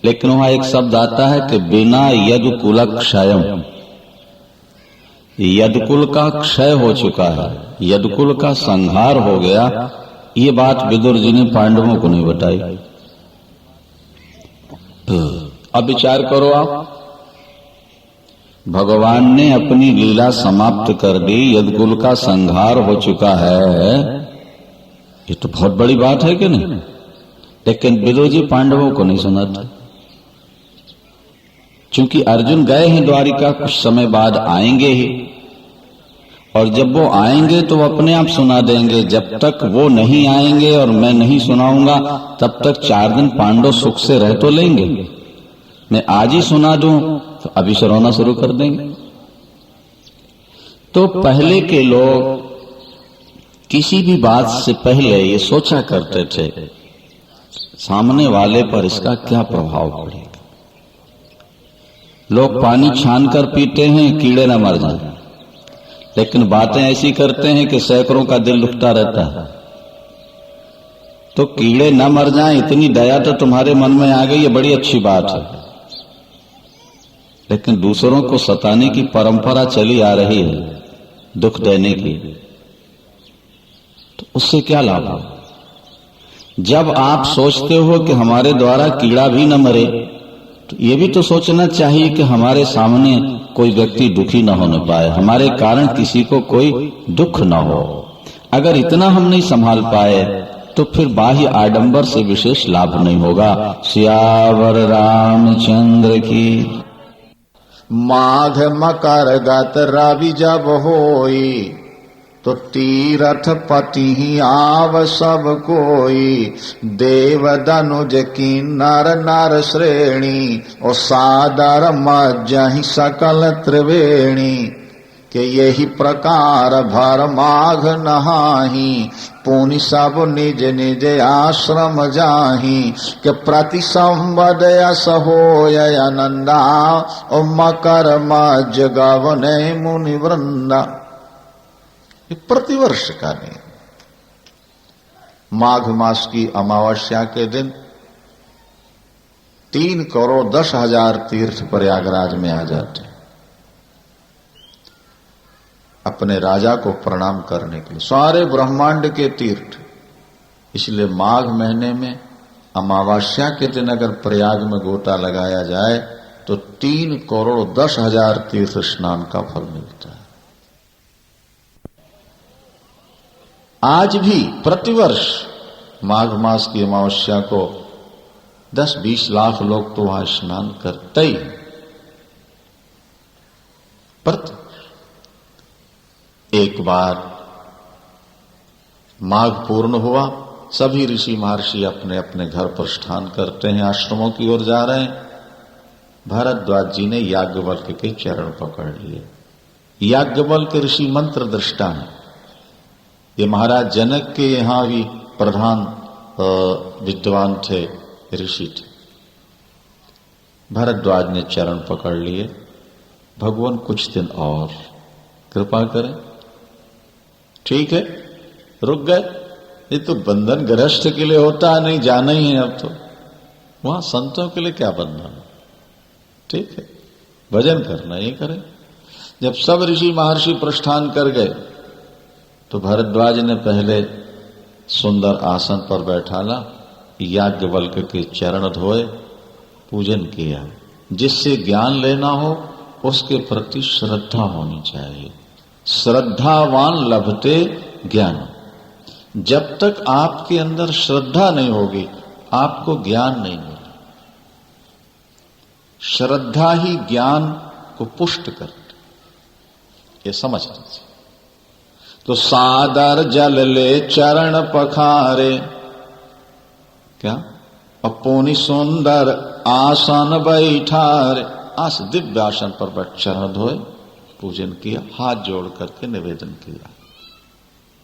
लेकिन वहां एक शब्द आता है कि बिना यदकुल क्षयम, यदकुल का क्षय हो चुका है, यदकुल का संहार हो गया। ये बात विदुर जी ने पांडवों को नहीं बताई। अब विचार करो आप, भगवान ने अपनी लीला समाप्त कर दी, यदकुल का संहार हो चुका है, ये तो बहुत बड़ी बात है कि नहीं। लेकिन विदुर जी पांडवों को नहीं सुनाते, क्योंकि अर्जुन गए हैं द्वारिका, कुछ समय बाद आएंगे ही, और जब वो आएंगे तो वो अपने आप सुना देंगे। जब तक वो नहीं आएंगे और मैं नहीं सुनाऊंगा, तब तक 4 दिन पांडव सुख से रह तो लेंगे। मैं आज ही सुना दूं तो अभी से रोना शुरू कर देंगे। तो पहले के लोग किसी भी बात से पहले ये सोचा करते थे सामने वाले पर इसका क्या प्रभाव पड़ेगा। लोग पानी छान कर पीते हैं कीड़े न मर जाए, लेकिन बातें ऐसी करते हैं कि सैकड़ों का दिल दुखता रहता है। तो कीड़े न मर जाएं इतनी दया तो तुम्हारे मन में आ गई, ये बड़ी अच्छी बात है। लेकिन दूसरों को सताने की परंपरा चली आ रही है, दुख देने की, तो उससे क्या लाभ है। जब आप सोचते हो कि हमारे द्वारा कीड़ा भी न मरे, तो ये भी तो सोचना चाहिए कि हमारे सामने कोई व्यक्ति दुखी न होने पाए, हमारे कारण किसी को कोई दुख न हो। अगर इतना हम नहीं संभाल पाए तो फिर बाह्य आडंबर से विशेष लाभ नहीं होगा। सियावर रामचंद्र की। माघ मकर गत रवि जब होई, तो तीरथ पति ही आव सब कोई। देव दनुज की नर नर श्रेणी, और सादर मज्जहि सकल त्रिवेणी। के यही प्रकार भर माघ नहाही, पुनि सब निज निज आश्रम जाही। के प्रति संवद यस होय आनंदा, और मकर मज्ज गवने मुनि वृंदा। प्रतिवर्ष का नियम। माघ मास की अमावस्या के दिन 3,10,00,000 तीर्थ प्रयागराज में आ जाते हैं अपने राजा को प्रणाम करने के लिए, सारे ब्रह्मांड के तीर्थ। इसलिए माघ महीने में अमावस्या के दिन अगर प्रयाग में गोता लगाया जाए तो 3,10,00,000 तीर्थ स्नान का फल मिलता है। आज भी प्रतिवर्ष माघ मास की अमावस्या को 10-20 लाख लोग तो वहां स्नान करते ही। एक बार माघ पूर्ण हुआ, सभी ऋषि महर्षि अपने अपने घर प्रस्थान करते हैं, आश्रमों की ओर जा रहे हैं। भरद्वाज जी ने याज्ञवल्क्य के चरण पकड़ लिए। याज्ञवल्क्य ऋषि मंत्र दृष्टा है। ये महाराज जनक के यहां भी प्रधान विद्वान थे, ऋषि थे। भरद्वाज ने चरण पकड़ लिए, भगवान कुछ दिन और कृपा करें। ठीक है, रुक गए। ये तो बंधन गृहस्थ के लिए होता है, नहीं जाना ही है अब तो। वहां संतों के लिए क्या बंधन? ठीक है, भजन करना ये करें। जब सब ऋषि महर्षि प्रस्थान कर गए तो भरद्वाज ने पहले सुंदर आसन पर बैठाला, याज्ञवल्क्य के चरण धोए, पूजन किया। जिससे ज्ञान लेना हो उसके प्रति श्रद्धा होनी चाहिए। श्रद्धावान लभते ज्ञान। जब तक आपके अंदर श्रद्धा नहीं होगी आपको ज्ञान नहीं मिलेगा। श्रद्धा ही ज्ञान को पुष्ट करती, ये समझ लीजिए। तो सादर जल ले चरण पखारे, क्या अपोनी सुंदर आसन बैठारे। दिव्य आसन पर बैठ चरण धोए, पूजन किया, हाथ जोड़ करके निवेदन किया,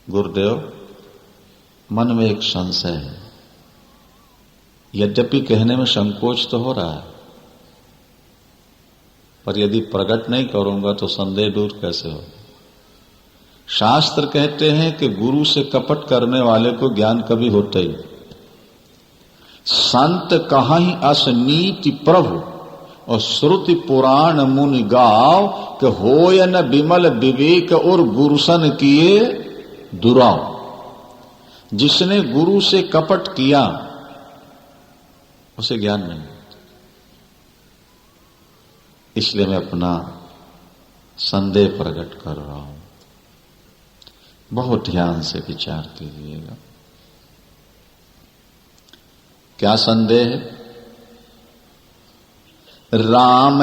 गुरुदेव मन में एक संशय है। यद्यपि कहने में संकोच तो हो रहा है, पर यदि प्रकट नहीं करूंगा तो संदेह दूर कैसे हो। शास्त्र कहते हैं कि गुरु से कपट करने वाले को ज्ञान कभी होता ही। संत कहां असनीति प्रभु, और श्रुति पुराण मुनि गाव, कि होय न विमल विवेक और गुरुसन किए दुराव। जिसने गुरु से कपट किया उसे ज्ञान नहीं। इसलिए मैं अपना संदेह प्रकट कर रहा हूं, बहुत ध्यान से विचार कीजिएगा। क्या संदेह है? राम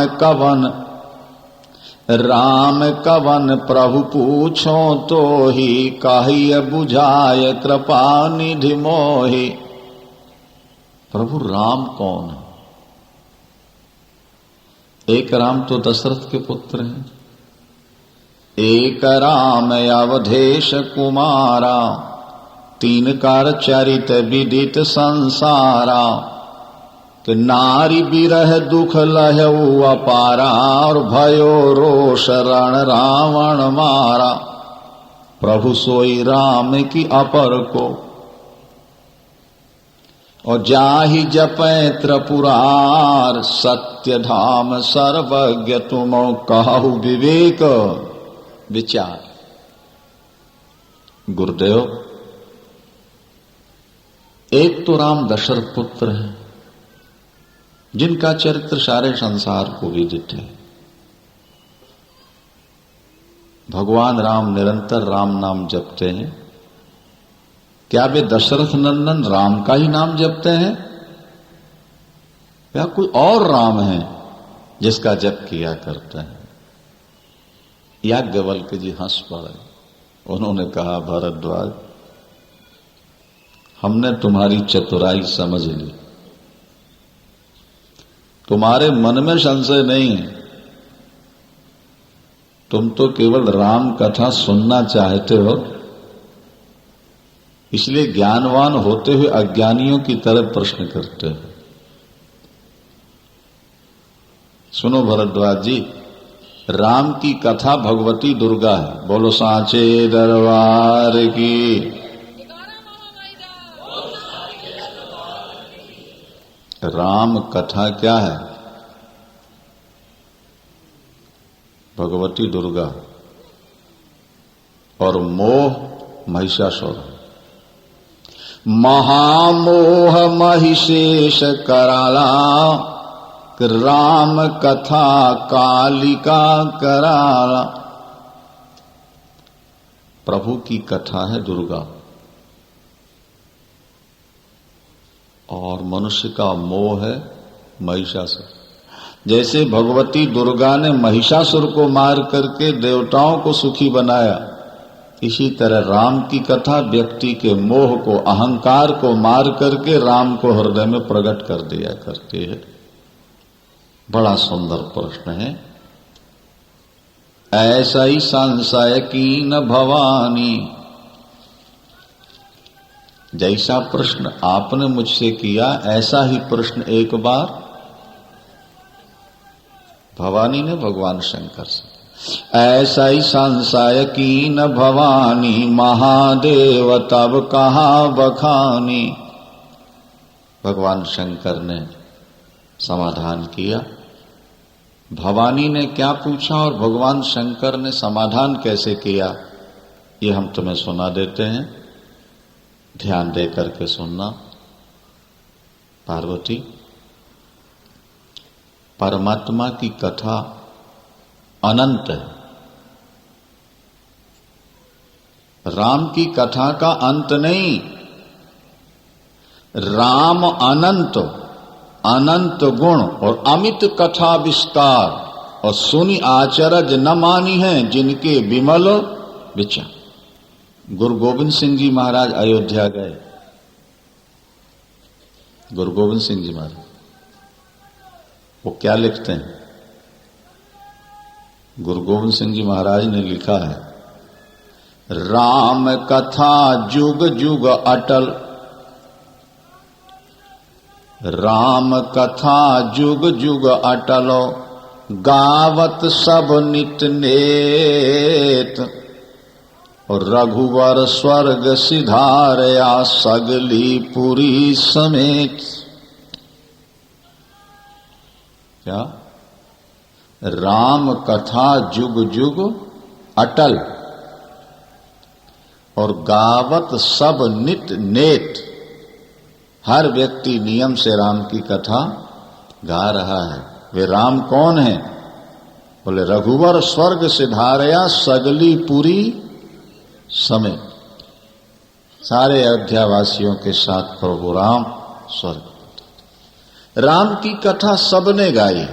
कवन प्रभु पूछो तो ही, काहिय बुझाय कृपा निधि मोहि। प्रभु राम कौन है? एक राम तो दशरथ के पुत्र हैं, एक राम अवधेश कुमारा, तीन कार चरित विदित संसारा। कि नारी बिरह दुख लहऊ अपारा, और भयो रोष रण रावण मारा। प्रभु सोई राम की अपर को, और जाहि जपै त्रिपुरार। सत्य धाम सर्वज्ञ तुम कहु विवेक विचार। गुरुदेव, एक तो राम दशरथ पुत्र है, जिनका चरित्र सारे संसार को विदित है। भगवान राम निरंतर राम नाम जपते हैं। क्या वे दशरथ नंदन राम का ही नाम जपते हैं या कोई और राम है जिसका जप किया करते हैं? याज्ञवल्क्य जी हंस पड़े। उन्होंने कहा, भरद्वाज, हमने तुम्हारी चतुराई समझ ली। तुम्हारे मन में संशय नहीं है, तुम तो केवल राम कथा सुनना चाहते हो, इसलिए ज्ञानवान होते हुए अज्ञानियों की तरह प्रश्न करते हो। सुनो भरद्वाज जी, राम की कथा भगवती दुर्गा है। बोलो सांचे दरबार की। राम कथा क्या है? भगवती दुर्गा। और मोह महिषासुर। महामोह महिषेश कराला, राम कथा कालिका कराला। प्रभु की कथा है दुर्गा और मनुष्य का मोह है महिषासुर। जैसे भगवती दुर्गा ने महिषासुर को मार करके देवताओं को सुखी बनाया, इसी तरह राम की कथा व्यक्ति के मोह को, अहंकार को मार करके राम को हृदय में प्रकट कर दिया करती है। बड़ा सुंदर प्रश्न है। ऐसा ही संशय कीन भवानी। जैसा प्रश्न आपने मुझसे किया, ऐसा ही प्रश्न एक बार भवानी ने भगवान शंकर से। ऐसा ही संशय कीन भवानी, महादेव तब कहा बखानी। भगवान शंकर ने समाधान किया। भवानी ने क्या पूछा और भगवान शंकर ने समाधान कैसे किया, ये हम तुम्हें सुना देते हैं। ध्यान दे करके सुनना। पार्वती, परमात्मा की कथा अनंत है। राम की कथा का अंत नहीं। राम अनंत, अनंत गुण और अमित कथा विस्तार, और सुनी आचरज न मानी है जिनके विमल विचार। गुरु गोविंद सिंह जी महाराज अयोध्या गए। गुरु गोविंद सिंह जी महाराज वो क्या लिखते हैं? गुरु गोविंद सिंह जी महाराज ने लिखा है, राम कथा जुग जुग अटल। राम कथा जुग जुग अटलो, गावत सब नित नेत। और रघुवर स्वर्ग सिधारया, सगली पुरी समेत। क्या? राम कथा जुग जुग अटल और गावत सब नित नेत। हर व्यक्ति नियम से राम की कथा गा रहा है। वे राम कौन है? बोले रघुवर स्वर्ग सिधारया, सगली पुरी समेत। सारे अयोध्यावासियों के साथ प्रभु राम स्वर्ग। राम की कथा सबने गाई,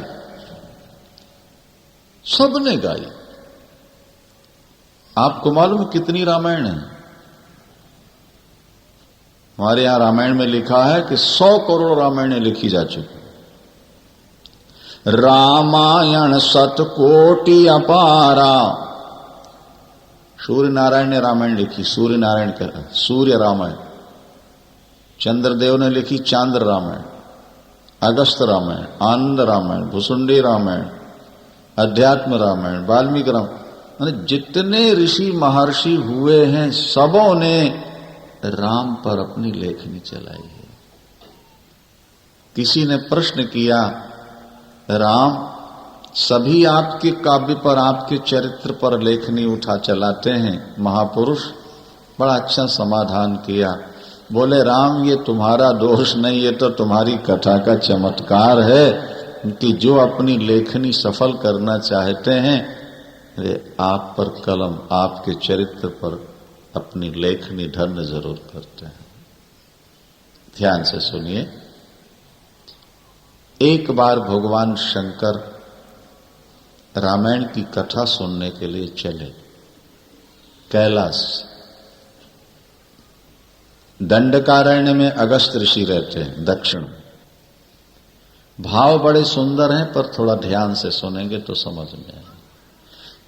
सबने गाई। आपको मालूम कितनी रामायण है? हमारे यहां रामायण में लिखा है कि 100 करोड़ रामायणें लिखी जा चुकी। रामायण शतकोटि अपारा। सूर्य नारायण ने रामायण लिखी, सूर्य नारायण का सूर्य रामायण। चंद्रदेव ने लिखी चांद्र रामायण, अगस्त रामायण, आनंद रामायण, भुसुंडी रामायण, अध्यात्म रामायण, वाल्मीकि रामायण। जितने ऋषि महर्षि हुए हैं सबों ने राम पर अपनी लेखनी चलाई है। किसी ने प्रश्न किया, राम सभी आपके काव्य पर, आपके चरित्र पर लेखनी उठा चलाते हैं महापुरुष। बड़ा अच्छा समाधान किया। बोले राम ये तुम्हारा दोष नहीं, ये तो तुम्हारी कथा का चमत्कार है कि जो अपनी लेखनी सफल करना चाहते हैं वे आप पर कलम, आपके चरित्र पर अपनी लेखनी धन्य जरूर करते हैं। ध्यान से सुनिए। एक बार भगवान शंकर रामायण की कथा सुनने के लिए चले कैलाश। दंडकारण्य में अगस्त ऋषि रहते हैं दक्षिण। भाव बड़े सुंदर हैं पर थोड़ा ध्यान से सुनेंगे तो समझ में आए।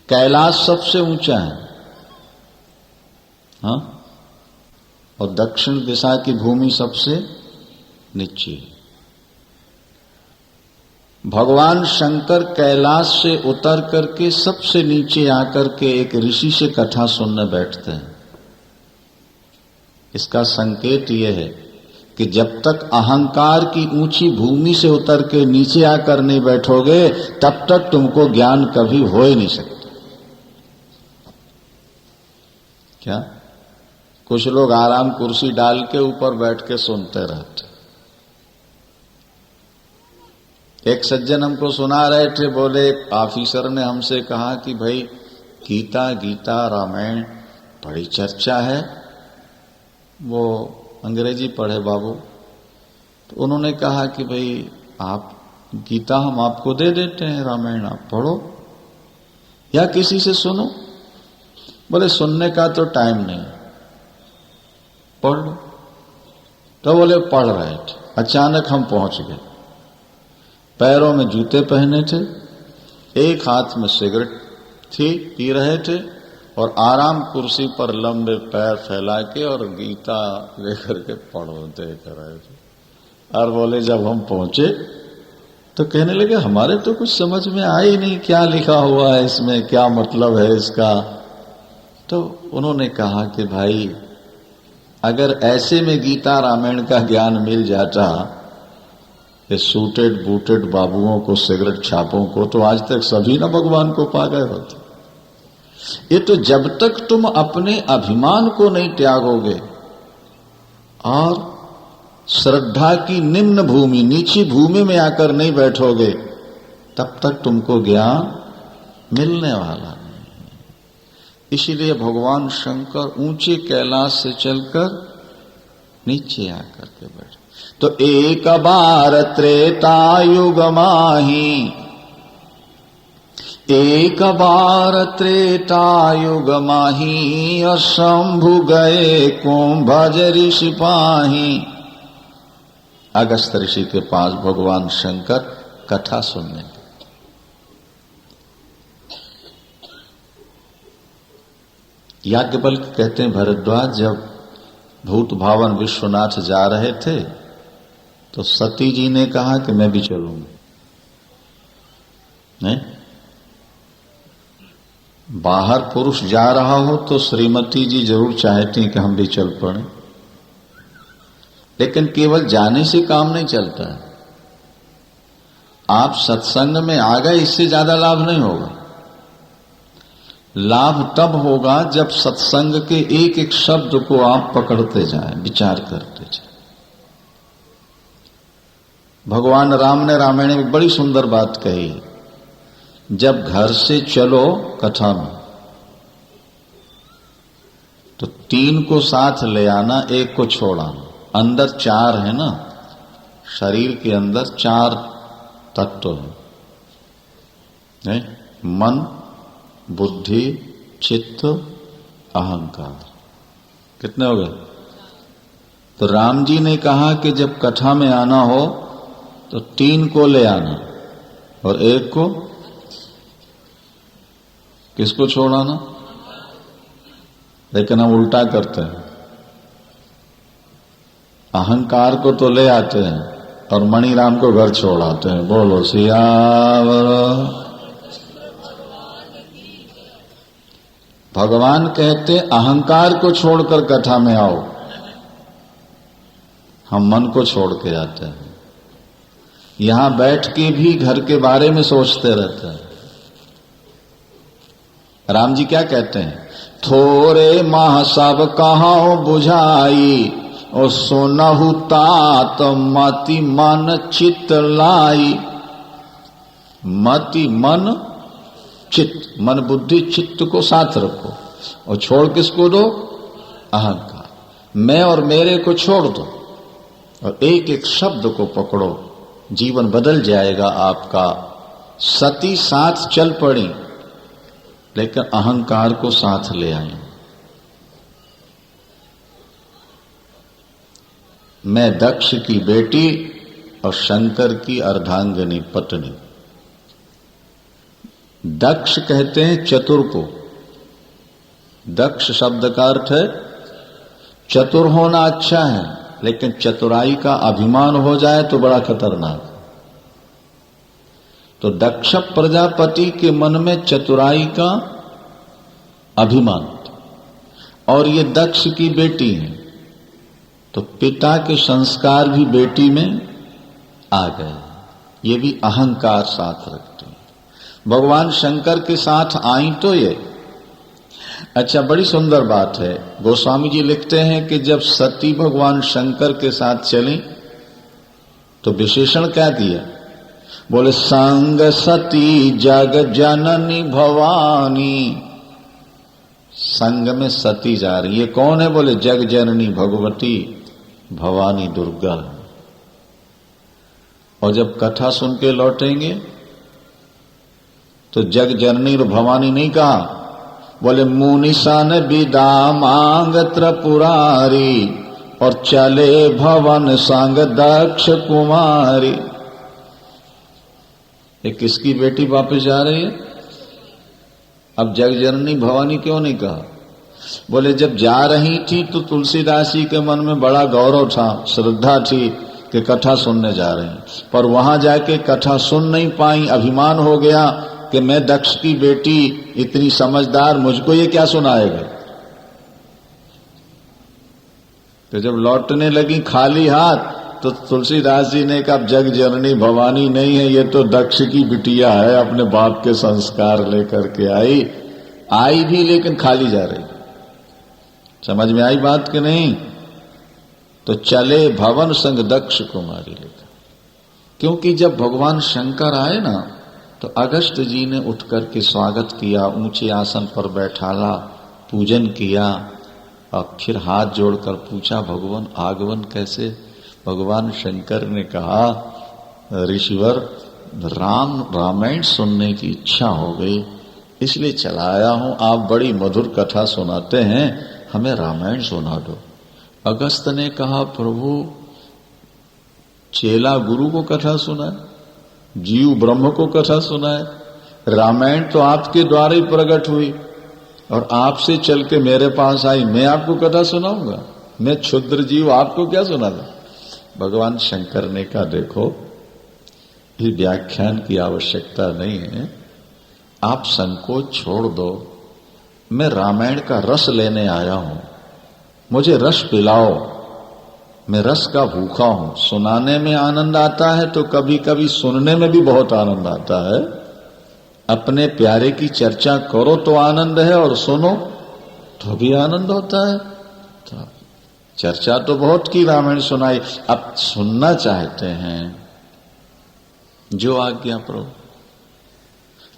कैलाश सबसे ऊंचा है, हाँ, और दक्षिण दिशा की भूमि सबसे नीचे है। भगवान शंकर कैलाश से उतर करके सबसे नीचे आकर के एक ऋषि से कथा सुनने बैठते हैं। इसका संकेत यह है कि जब तक अहंकार की ऊंची भूमि से उतर के नीचे आकर नहीं बैठोगे तब तक तुमको ज्ञान कभी हो ही नहीं सकता। क्या कुछ लोग आराम कुर्सी डाल के ऊपर बैठ के सुनते रहते। एक सज्जन हमको सुना रहे थे, बोले एक ऑफिसर ने हमसे कहा कि भाई गीता रामायण बड़ी चर्चा है। वो अंग्रेजी पढ़े बाबू, तो उन्होंने कहा कि भाई आप गीता हम आपको दे देते हैं, रामायण आप पढ़ो या किसी से सुनो। बोले सुनने का तो टाइम नहीं, पढ़ लो। तो बोले पढ़ रहे थे, अचानक हम पहुंच गए। पैरों में जूते पहने थे, एक हाथ में सिगरेट थी, पी रहे थे और आराम कुर्सी पर लंबे पैर फैला के और गीता लेकर के पढ़ो देख रहे थे। और बोले जब हम पहुंचे तो कहने लगे हमारे तो कुछ समझ में आ ही नहीं, क्या लिखा हुआ है इसमें, क्या मतलब है इसका। तो उन्होंने कहा कि भाई अगर ऐसे में गीता रामायण का ज्ञान मिल जाता ये सूटेड बूटेड बाबुओं को, सिगरेट छापों को, तो आज तक सभी ना भगवान को पा गए होते। ये तो जब तक तुम अपने अभिमान को नहीं त्यागोगे और श्रद्धा की निम्न भूमि, नीची भूमि में आकर नहीं बैठोगे तब तक तुमको ज्ञान मिलने वाला नहीं। इसीलिए भगवान शंकर ऊंचे कैलाश से चलकर नीचे आकर के बैठे। तो एक बार त्रेता युग माही, एक बार त्रेता युग माही, और शंभु गए कुंभज ऋषि पाही। अगस्त ऋषि के पास भगवान शंकर कथा सुनने गए। याज्ञवल्क्य कहते हैं भरद्वाज जब भूत भावन विश्वनाथ जा रहे थे तो सती जी ने कहा कि मैं भी चलूंगी। नहीं, बाहर पुरुष जा रहा हो तो श्रीमती जी जरूर चाहती कि हम भी चल पड़े, लेकिन केवल जाने से काम नहीं चलता है। आप सत्संग में आ गए, इससे ज्यादा लाभ नहीं होगा। लाभ तब होगा जब सत्संग के एक एक शब्द को आप पकड़ते जाएं, विचार करते जाएं। भगवान राम ने रामायण में बड़ी सुंदर बात कही, जब घर से चलो कथा में तो 3 को साथ ले आना, 1 को छोड़ आना। अंदर 4 है ना, शरीर के अंदर 4 तत्व है, मन, बुद्धि, चित्त, अहंकार। कितने हो गए? तो राम जी ने कहा कि जब कथा में आना हो तो 3 को ले आना और 1 को किसको छोड़ आना। लेकिन हम उल्टा करते हैं, अहंकार को तो ले आते हैं और मणिराम को घर छोड़ आते हैं। बोलो सियावर। भगवान कहते अहंकार को छोड़कर कथा में आओ, हम मन को छोड़ के आते हैं। यहां बैठ के भी घर के बारे में सोचते रहते हैं। राम जी क्या कहते हैं? थोरे माह सब कहां बुझाई, और सोनहु तात मति मन चित लाई। मति मन चित्त, मन बुद्धि चित्त को साथ रखो और छोड़ किसको दो? अहंकार। मैं और मेरे को छोड़ दो और एक एक शब्द को पकड़ो, जीवन बदल जाएगा आपका। सती साथ चल पड़ी लेकिन अहंकार को साथ ले आई। मैं दक्ष की बेटी और शंकर की अर्धांगिनी पत्नी। दक्ष कहते हैं चतुर को। दक्ष शब्द का अर्थ है चतुर होना अच्छा है, लेकिन चतुराई का अभिमान हो जाए तो बड़ा खतरनाक। तो दक्ष प्रजापति के मन में चतुराई का अभिमान और ये दक्ष की बेटी है, तो पिता के संस्कार भी बेटी में आ गए। ये भी अहंकार साथ रखते हैं। भगवान शंकर के साथ आई तो ये अच्छा, बड़ी सुंदर बात है। गोस्वामी जी लिखते हैं कि जब सती भगवान शंकर के साथ चली तो विशेषण क्या दिया? बोले संग सती जग जननी भवानी। संग में सती जा रही है, कौन है? बोले जग जननी भगवती भवानी दुर्गा। और जब कथा सुन के लौटेंगे तो जग जननी और भवानी नहीं कहा, बोले मुनिसन विदा मांग त्रिपुरारी और चले भवन संग दक्ष कुमारी। ये किसकी बेटी वापस जा रही है? अब जग जननी भवानी क्यों नहीं कहा? बोले जब जा रही थी तो तुलसीदास जी के मन में बड़ा गौरव था, श्रद्धा थी कि कथा सुनने जा रही, पर वहां जाके कथा सुन नहीं पाई। अभिमान हो गया कि मैं दक्ष की बेटी इतनी समझदार, मुझको ये क्या सुनाएगा। तो जब लौटने लगी खाली हाथ तो तुलसीदास जी ने कहा जग जननी भवानी नहीं है, ये तो दक्ष की बिटिया है, अपने बाप के संस्कार लेकर के आई भी लेकिन खाली जा रही। समझ में आई बात कि नहीं? तो चले भवन संग दक्ष कुमारी लेकर। क्योंकि जब भगवान शंकर आए ना तो अगस्त जी ने उठकर के स्वागत किया, ऊंचे आसन पर बैठाला, पूजन किया और फिर हाथ जोड़कर पूछा भगवान आगमन कैसे? भगवान शंकर ने कहा ऋषिवर रामायण सुनने की इच्छा हो गई इसलिए चलाया हूं। आप बड़ी मधुर कथा सुनाते हैं, हमें रामायण सुना दो। अगस्त ने कहा प्रभु चेला गुरु को कथा सुनाए, जीव ब्रह्म को कथा सुनाए, रामायण तो आपके द्वारा ही प्रकट हुई और आपसे चल के मेरे पास आई, मैं आपको कथा सुनाऊंगा? मैं क्षुद्र जीव आपको क्या सुनाऊंगा? भगवान शंकर ने कहा देखो इस व्याख्यान की आवश्यकता नहीं है, आप संकोच छोड़ दो, मैं रामायण का रस लेने आया हूं, मुझे रस पिलाओ, मैं रस का भूखा हूं। सुनाने में आनंद आता है तो कभी कभी सुनने में भी बहुत आनंद आता है। अपने प्यारे की चर्चा करो तो आनंद है और सुनो तो भी आनंद होता है। तो चर्चा तो बहुत की, रामायण सुनाई, अब सुनना चाहते हैं जो आज्ञा प्रभु।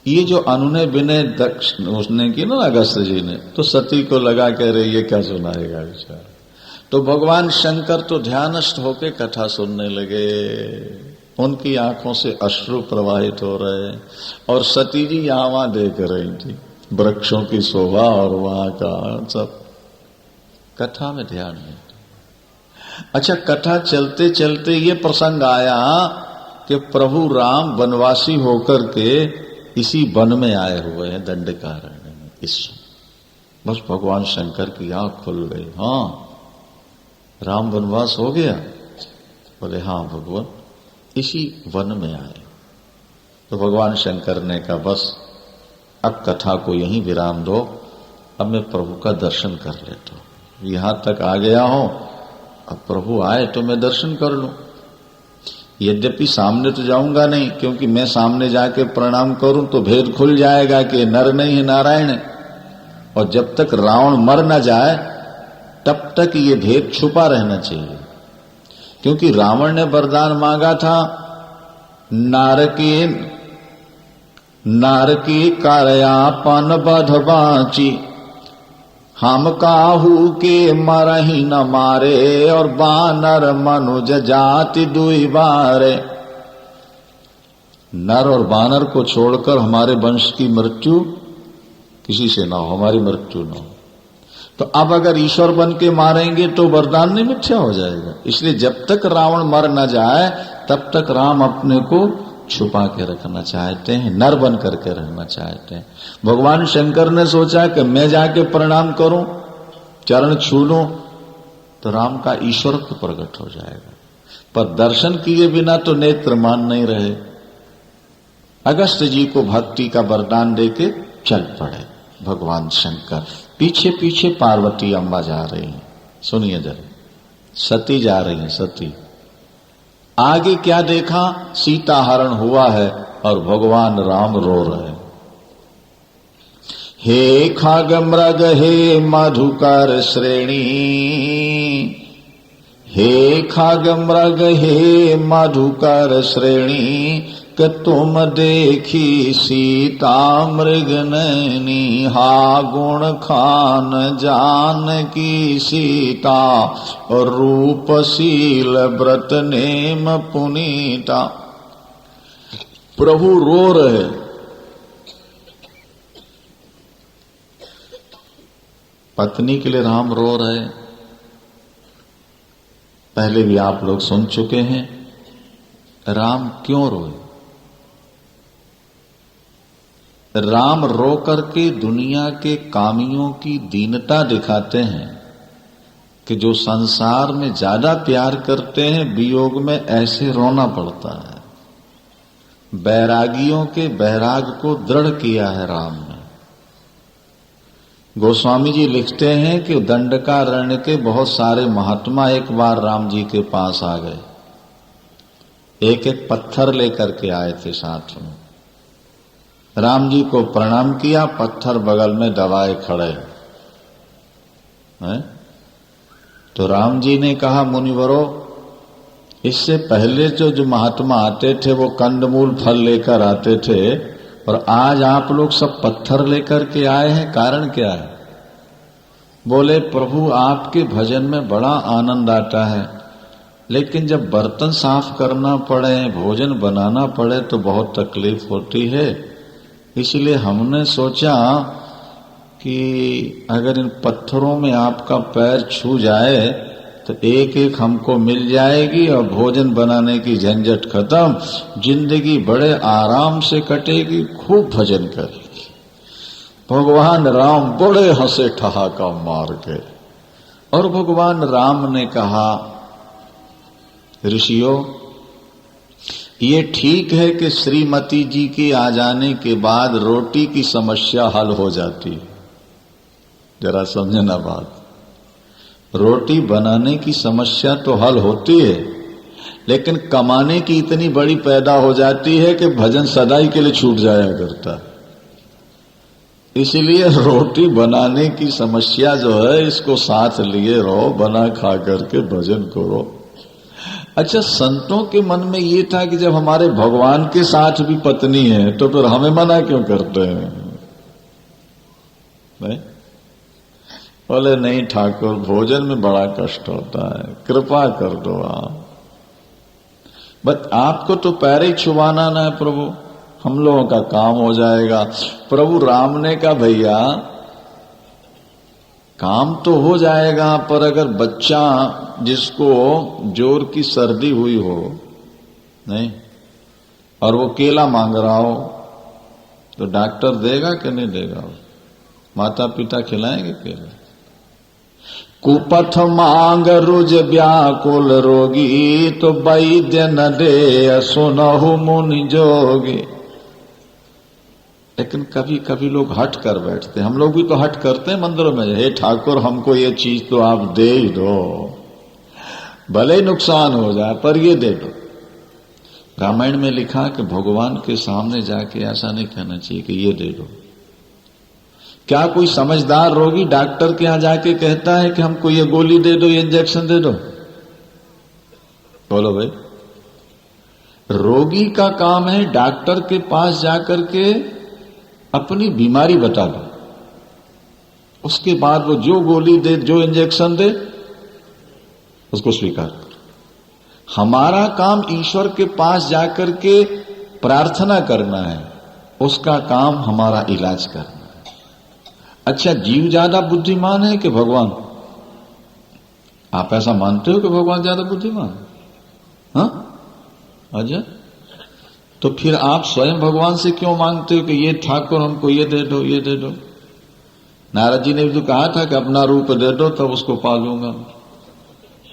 ये जो अनुनय विनय दक्ष उसने की ना अगस्त जी ने, तो सती को लगा कह रहे ये क्या सुनाएगा बेचारा। तो भगवान शंकर तो ध्यानस्थ होके कथा सुनने लगे, उनकी आंखों से अश्रु प्रवाहित हो रहे और सती जी यहां वहां देख रही थी, वृक्षों की शोभा और वहां का सब, कथा में ध्यान नहीं। अच्छा, कथा चलते चलते ये प्रसंग आया कि प्रभु राम वनवासी होकर के इसी वन में आए हुए हैं दंडकारण्य में। इस बस भगवान शंकर की आंख खुल गई, हाँ राम वनवास हो गया? बोले हाँ भगवान इसी वन में आए। तो भगवान शंकर ने कहा बस अब कथा को यहीं विराम दो, अब मैं प्रभु का दर्शन कर लेता हूं, यहां तक आ गया हूं, अब प्रभु आए तो मैं दर्शन कर लूं। यद्यपि सामने तो जाऊंगा नहीं, क्योंकि मैं सामने जाके प्रणाम करूं तो भेद खुल जाएगा कि नर नहीं है नारायण है, और जब तक रावण मर न जाए तब तक ये भेद छुपा रहना चाहिए। क्योंकि रावण ने वरदान मांगा था नारकी कार्यापन बध बाची, हम काहू के मरही न मारे, और बानर मनुज जाति दुई बारे। नर और बानर को छोड़कर हमारे वंश की मृत्यु किसी से ना हो, हमारी मृत्यु ना हो। तो अब अगर ईश्वर बन के मारेंगे तो वरदान नहीं मिथ्या हो जाएगा। इसलिए जब तक रावण मर न जाए तब तक राम अपने को छुपा के रखना चाहते हैं, नर बन करके रहना चाहते हैं। भगवान शंकर ने सोचा कि मैं जाके प्रणाम करूं, चरण छू लूं, तो राम का ईश्वरत्व प्रकट हो जाएगा। पर दर्शन किए बिना तो नेत्र मान नहीं रहे। अगस्त जी को भक्ति का वरदान देके चल पड़े भगवान शंकर। पीछे पीछे पार्वती अम्बा जा रही हैं। सुनिए जरा, सती जा रही हैं, सती। आगे क्या देखा? सीता हरण हुआ है और भगवान राम रो रहे हैं। हे खग मृग हे मधुकर श्रेणी, हे खग मृग हे मधुकर श्रेणी, कि तुम देखी सीता मृग नैनी, हा गुण खान जान की सीता, और रूपशील व्रत नेम पुनीता। प्रभु रो रहे, पत्नी के लिए राम रो रहे। पहले भी आप लोग सुन चुके हैं, राम क्यों रोए? राम रो करके दुनिया के कामियों की दीनता दिखाते हैं कि जो संसार में ज्यादा प्यार करते हैं, वियोग में ऐसे रोना पड़ता है। बैरागियों के बैराग को दृढ़ किया है राम ने। गोस्वामी जी लिखते हैं कि दंडकारण्य के बहुत सारे महात्मा एक बार राम जी के पास आ गए। एक एक पत्थर लेकर के आए थे साथ में। राम जी को प्रणाम किया, पत्थर बगल में दबाए खड़े हैं। तो राम जी ने कहा, मुनिवरों, इससे पहले जो महात्मा आते थे वो कंदमूल फल लेकर आते थे, और आज आप लोग सब पत्थर लेकर के आए हैं, कारण क्या है? बोले, प्रभु आपके भजन में बड़ा आनंद आता है, लेकिन जब बर्तन साफ करना पड़े, भोजन बनाना पड़े तो बहुत तकलीफ होती है। इसलिए हमने सोचा कि अगर इन पत्थरों में आपका पैर छू जाए तो एक एक हमको मिल जाएगी और भोजन बनाने की झंझट खत्म, जिंदगी बड़े आराम से कटेगी, खूब भजन करेगी। भगवान राम बड़े हंसे ठहाका मार के, और भगवान राम ने कहा, ऋषियों, ये ठीक है कि श्रीमती जी के आ जाने के बाद रोटी की समस्या हल हो जाती है। जरा समझना बात, रोटी बनाने की समस्या तो हल होती है, लेकिन कमाने की इतनी बड़ी पैदा हो जाती है कि भजन सदाई के लिए छूट जाया करता। इसलिए रोटी बनाने की समस्या जो है, इसको साथ लिए रहो, बना खा करके भजन करो। अच्छा, संतों के मन में ये था कि जब हमारे भगवान के साथ भी पत्नी है तो फिर हमें मना क्यों करते हैं? नहीं? बोले, नहीं ठाकुर, भोजन में बड़ा कष्ट होता है, कृपा कर दो आप। बट आपको तो पैर ही छुबाना ना है प्रभु, हम लोगों का काम हो जाएगा। प्रभु राम ने कहा, भैया काम तो हो जाएगा, पर अगर बच्चा जिसको जोर की सर्दी हुई हो, नहीं, और वो केला मांग रहा हो, तो डॉक्टर देगा कि नहीं देगा? माता पिता खिलाएंगे केला? कुपथ मांग रुज व्याकुल रोगी, तो वैद्य न दे सुनहु मुनि जोगी। लेकिन कभी कभी लोग हट कर बैठते हैं। हम लोग भी तो हट करते हैं मंदिरों में, हे ठाकुर हमको ये चीज तो आप दे ही दो, भले ही नुकसान हो जाए पर ये दे दो। रामायण में लिखा कि भगवान के सामने जाके ऐसा नहीं कहना चाहिए कि ये दे दो, क्या कोई समझदार रोगी डॉक्टर के यहां जाके कहता है कि हमको ये गोली दे दो, ये इंजेक्शन दे दो? बोलो भाई। रोगी का काम है डॉक्टर के पास जाकर के अपनी बीमारी बता दो, उसके बाद वो जो गोली दे, जो इंजेक्शन दे, उसको स्वीकार करो। हमारा काम ईश्वर के पास जाकर के प्रार्थना करना है, उसका काम हमारा इलाज करना है। अच्छा, जीव ज्यादा बुद्धिमान है कि भगवान? आप ऐसा मानते हो कि भगवान ज्यादा बुद्धिमान है? हाँ? अच्छा, तो फिर आप स्वयं भगवान से क्यों मांगते हो कि ये ठाकुर हमको ये दे दो, ये दे दो? नारद जी ने भी तो कहा था कि अपना रूप दे दो तब उसको पालूंगा।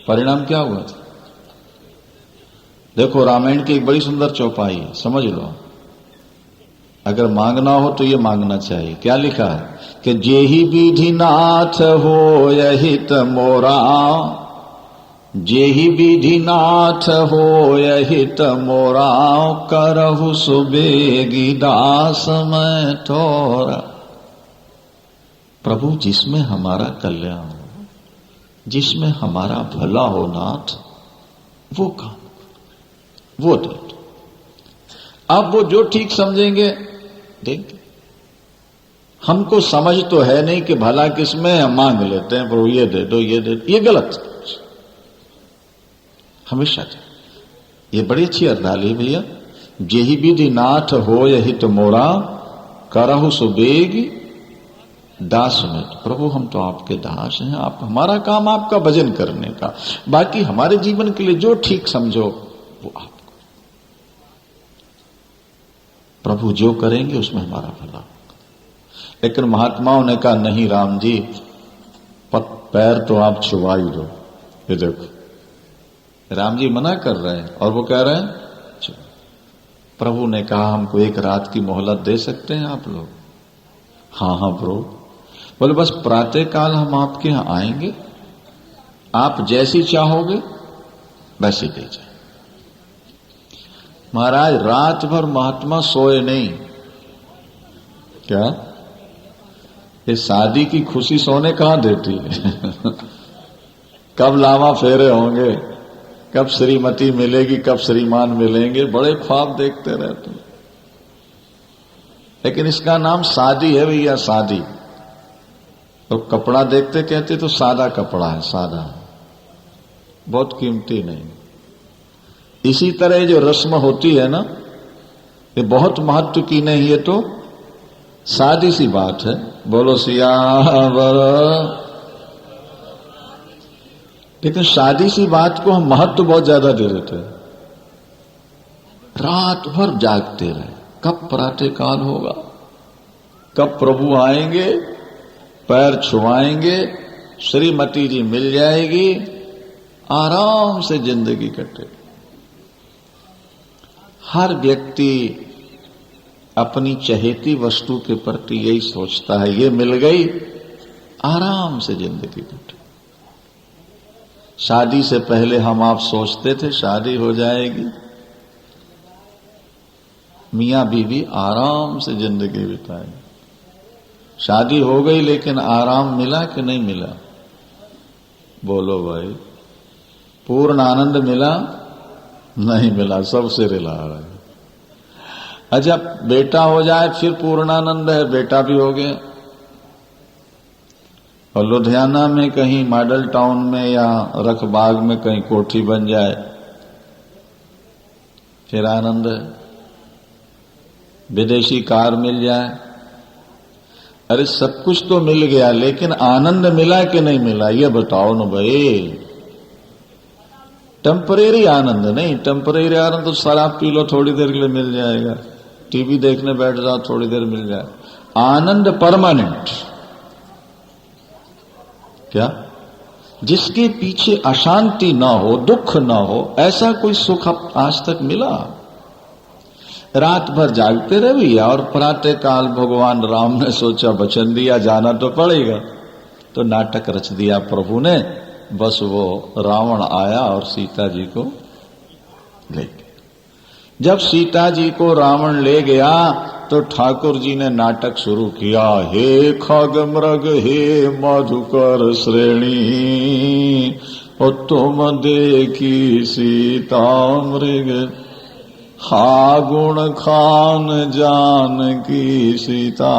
परिणाम क्या हुआ था? देखो, रामायण की एक बड़ी सुंदर चौपाई है, समझ लो। अगर मांगना हो तो ये मांगना चाहिए। क्या लिखा है कि जेहि विधि नाथ हो यहित मोरा, जेहि विधि नाथ हो यहित मोरा, करहु सुबेगी दास मैं थोरा। प्रभु, जिसमें हमारा कल्याण हो, जिसमें हमारा भला हो नाथ, वो काम, वो दे दो। अब वो जो ठीक समझेंगे देंगे। हमको समझ तो है नहीं कि भला किसमें, हम मांग लेते हैं प्रभु ये दे दो, ये दे दो। ये गलत हमेशा। ये बड़ी अच्छी अर्दाली है भैया। जेहि विधि नाथ हो यहित मोरा, करहु सुबेग दास में। प्रभु, हम तो आपके दास हैं, आप, हमारा काम आपका भजन करने का, बाकी हमारे जीवन के लिए जो ठीक समझो वो आप। प्रभु जो करेंगे उसमें हमारा भला होगा। लेकिन महात्माओं ने कहा नहीं राम जी, पैर तो आप छुआ ही दो। ये देखो, राम जी मना कर रहे हैं और वो कह रहे हैं। प्रभु ने कहा हमको एक रात की मोहलत दे सकते हैं आप लोग? हाँ हाँ प्रभु। बोले बस प्रातः काल हम आपके यहां आएंगे, आप जैसी चाहोगे वैसे दे जाए। महाराज, रात भर महात्मा सोए नहीं। क्या ये शादी की खुशी सोने कहां देती है? कब लावा फेरे होंगे, कब श्रीमती मिलेगी, कब श्रीमान मिलेंगे, बड़े ख्वाब देखते रहते। लेकिन इसका नाम शादी है भैया, शादी। तो कपड़ा देखते कहते तो सादा कपड़ा है, सादा, बहुत कीमती नहीं। इसी तरह जो रस्म होती है ना, ये बहुत महत्व की नहीं, ये तो सादी सी बात है। बोलो सियावर। लेकिन शादी सी बात को हम महत्व बहुत ज्यादा दे देते हैं। रात भर जागते रहे, कब प्रातः काल होगा, कब प्रभु आएंगे, पैर छुआएंगे, श्रीमती जी मिल जाएगी, आराम से जिंदगी कटे। हर व्यक्ति अपनी चहेती वस्तु के प्रति यही सोचता है, ये मिल गई, आराम से जिंदगी कटे। शादी से पहले हम आप सोचते थे शादी हो जाएगी, मियां बीवी आराम से जिंदगी बिताएंगे। शादी हो गई लेकिन आराम मिला कि नहीं मिला? बोलो भाई, पूर्ण आनंद मिला? नहीं मिला, सबसे रिला रहा है। अच्छा, बेटा हो जाए फिर पूर्णानंद है, बेटा भी हो गया। और लुधियाना में कहीं मॉडल टाउन में या रखबाग में कहीं कोठी बन जाए, फिर आनंद है। विदेशी कार मिल जाए, अरे सब कुछ तो मिल गया, लेकिन आनंद मिला कि नहीं मिला, ये बताओ ना भाई। टेम्परेरी आनंद नहीं, टेम्परेरी आनंद तो शराब पी लो थोड़ी देर के लिए मिल जाएगा, टीवी देखने बैठ जाओ थोड़ी देर मिल जाए। आनंद परमानेंट। क्या? जिसके पीछे अशांति ना हो, दुख ना हो, ऐसा कोई सुख आज तक मिला? रात भर जागते रहे भैया, और प्रातः काल भगवान राम ने सोचा वचन दिया जाना तो पड़ेगा, तो नाटक रच दिया प्रभु ने। बस वो रावण आया और सीता जी को ले गया। जब सीता जी को रावण ले गया तो ठाकुर जी ने नाटक शुरू किया, हे खग मृग हे मधुकर श्रेणी, और तुम देखी सीता मृग, हा गुण खान जान की सीता,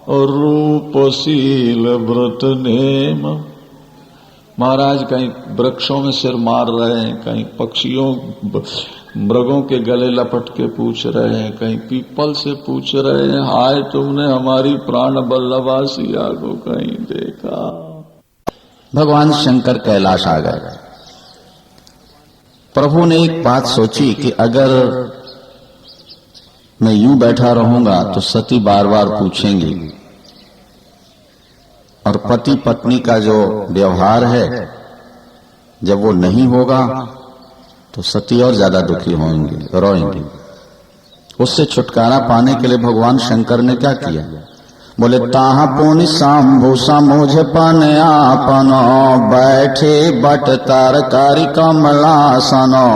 और रूपशील व्रत नेम। महाराज कहीं वृक्षों में सिर मार रहे हैं, कहीं पक्षियों मृगों के गले लपट के पूछ रहे हैं, कहीं पीपल से पूछ रहे हैं, हाय तुमने हमारी प्राण बल्लभा सिया को कहीं देखा। भगवान शंकर कैलाश आ गए। प्रभु ने एक बात सोची कि अगर मैं यूं बैठा रहूंगा तो सती बार बार पूछेंगी, और पति पत्नी का जो व्यवहार है जब वो नहीं होगा तो सती और ज्यादा दुखी होंगी, रोएंगी। उससे छुटकारा पाने के लिए भगवान शंकर ने क्या किया? बोले ताहा पुनि शंभु समोझ पन आपनो, बैठे बट तरकारी कमलासनो,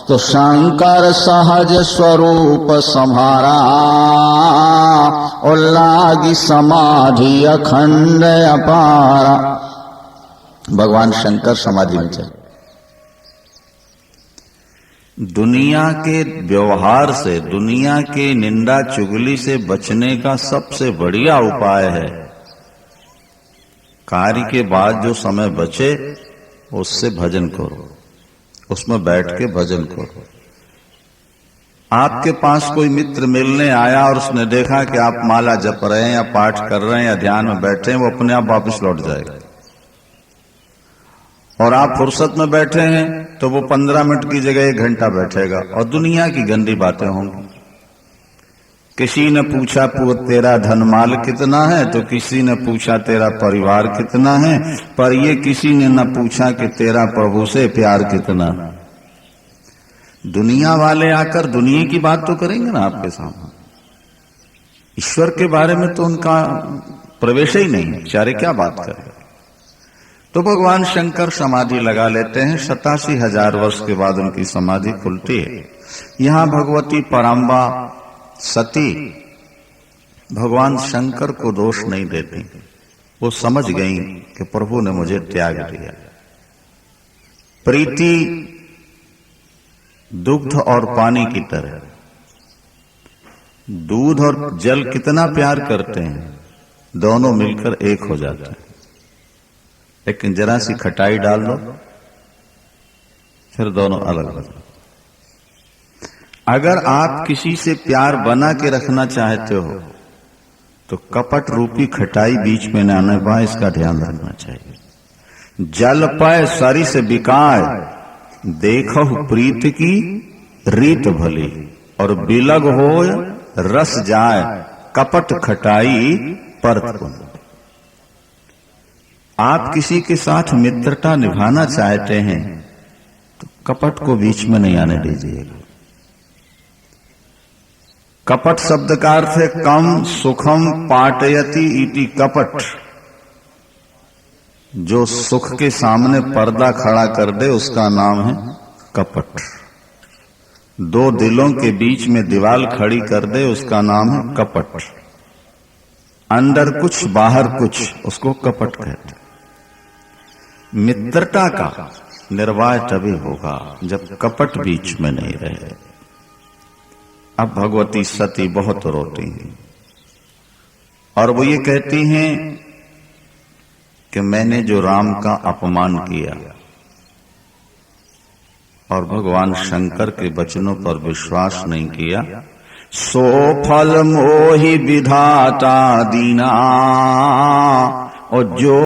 तो शंकर सहज स्वरूप संहारा, और लागी समाधि अखंड अपारा। भगवान शंकर समाधि में चले। दुनिया के व्यवहार से, दुनिया के निंदा चुगली से बचने का सबसे बढ़िया उपाय है, कार्य के बाद जो समय बचे उससे भजन करो, उसमें बैठ के भजन करो। आपके पास कोई मित्र मिलने आया और उसने देखा कि आप माला जप रहे हैं या पाठ कर रहे हैं या ध्यान में बैठे हैं, वो अपने आप वापस लौट जाएगा। और आप फुर्सत में बैठे हैं तो वो 15 मिनट की जगह 1 घंटा बैठेगा और दुनिया की गंदी बातें होंगी। किसी ने पूछा तेरा धनमाल कितना है, तो किसी ने पूछा तेरा परिवार कितना है, पर ये किसी ने न पूछा कि तेरा प्रभु से प्यार कितना है। दुनिया वाले आकर दुनिया की बात तो करेंगे ना आपके सामने, ईश्वर के बारे में तो उनका प्रवेश ही नहीं है, बेचारे क्या बात करें। तो भगवान शंकर समाधि लगा लेते हैं। 87,000 वर्ष के बाद उनकी समाधि खुलती है। यहां भगवती पराम्बा सती भगवान शंकर को दोष नहीं देती, वो समझ गई कि प्रभु ने मुझे त्याग दिया। प्रीति दुग्ध और पानी की तरह, दूध और जल कितना प्यार करते हैं, दोनों मिलकर एक हो जाते हैं। लेकिन जरा सी खटाई डाल दो फिर दोनों अलग हो जाते। अगर आप किसी से प्यार बना के रखना चाहते हो तो कपट रूपी खटाई बीच में न आने पाए, इसका ध्यान रखना चाहिए। जल पाए सरी से बिकाय, देखो प्रीत की रीत भली, और बिलग हो रस जाए, कपट खटाई परत पुन। आप किसी के साथ मित्रता निभाना चाहते हैं तो कपट को बीच में नहीं आने दीजिएगा। कपट शब्द का अर्थ है कम सुखम पाटयति इति कपट। जो सुख के सामने पर्दा खड़ा कर दे उसका नाम है कपट। दो दिलों के बीच में दीवार खड़ी कर दे उसका नाम है कपट। अंदर कुछ बाहर कुछ, उसको कपट कहते। मित्रता का निर्वाह तभी होगा जब कपट बीच में नहीं रहे। अब भगवती सती बहुत रोती हैं और वो ये कहती हैं कि मैंने जो राम का अपमान किया और भगवान शंकर के वचनों पर विश्वास नहीं किया, सो फल मोहि विधाता दीना। और जो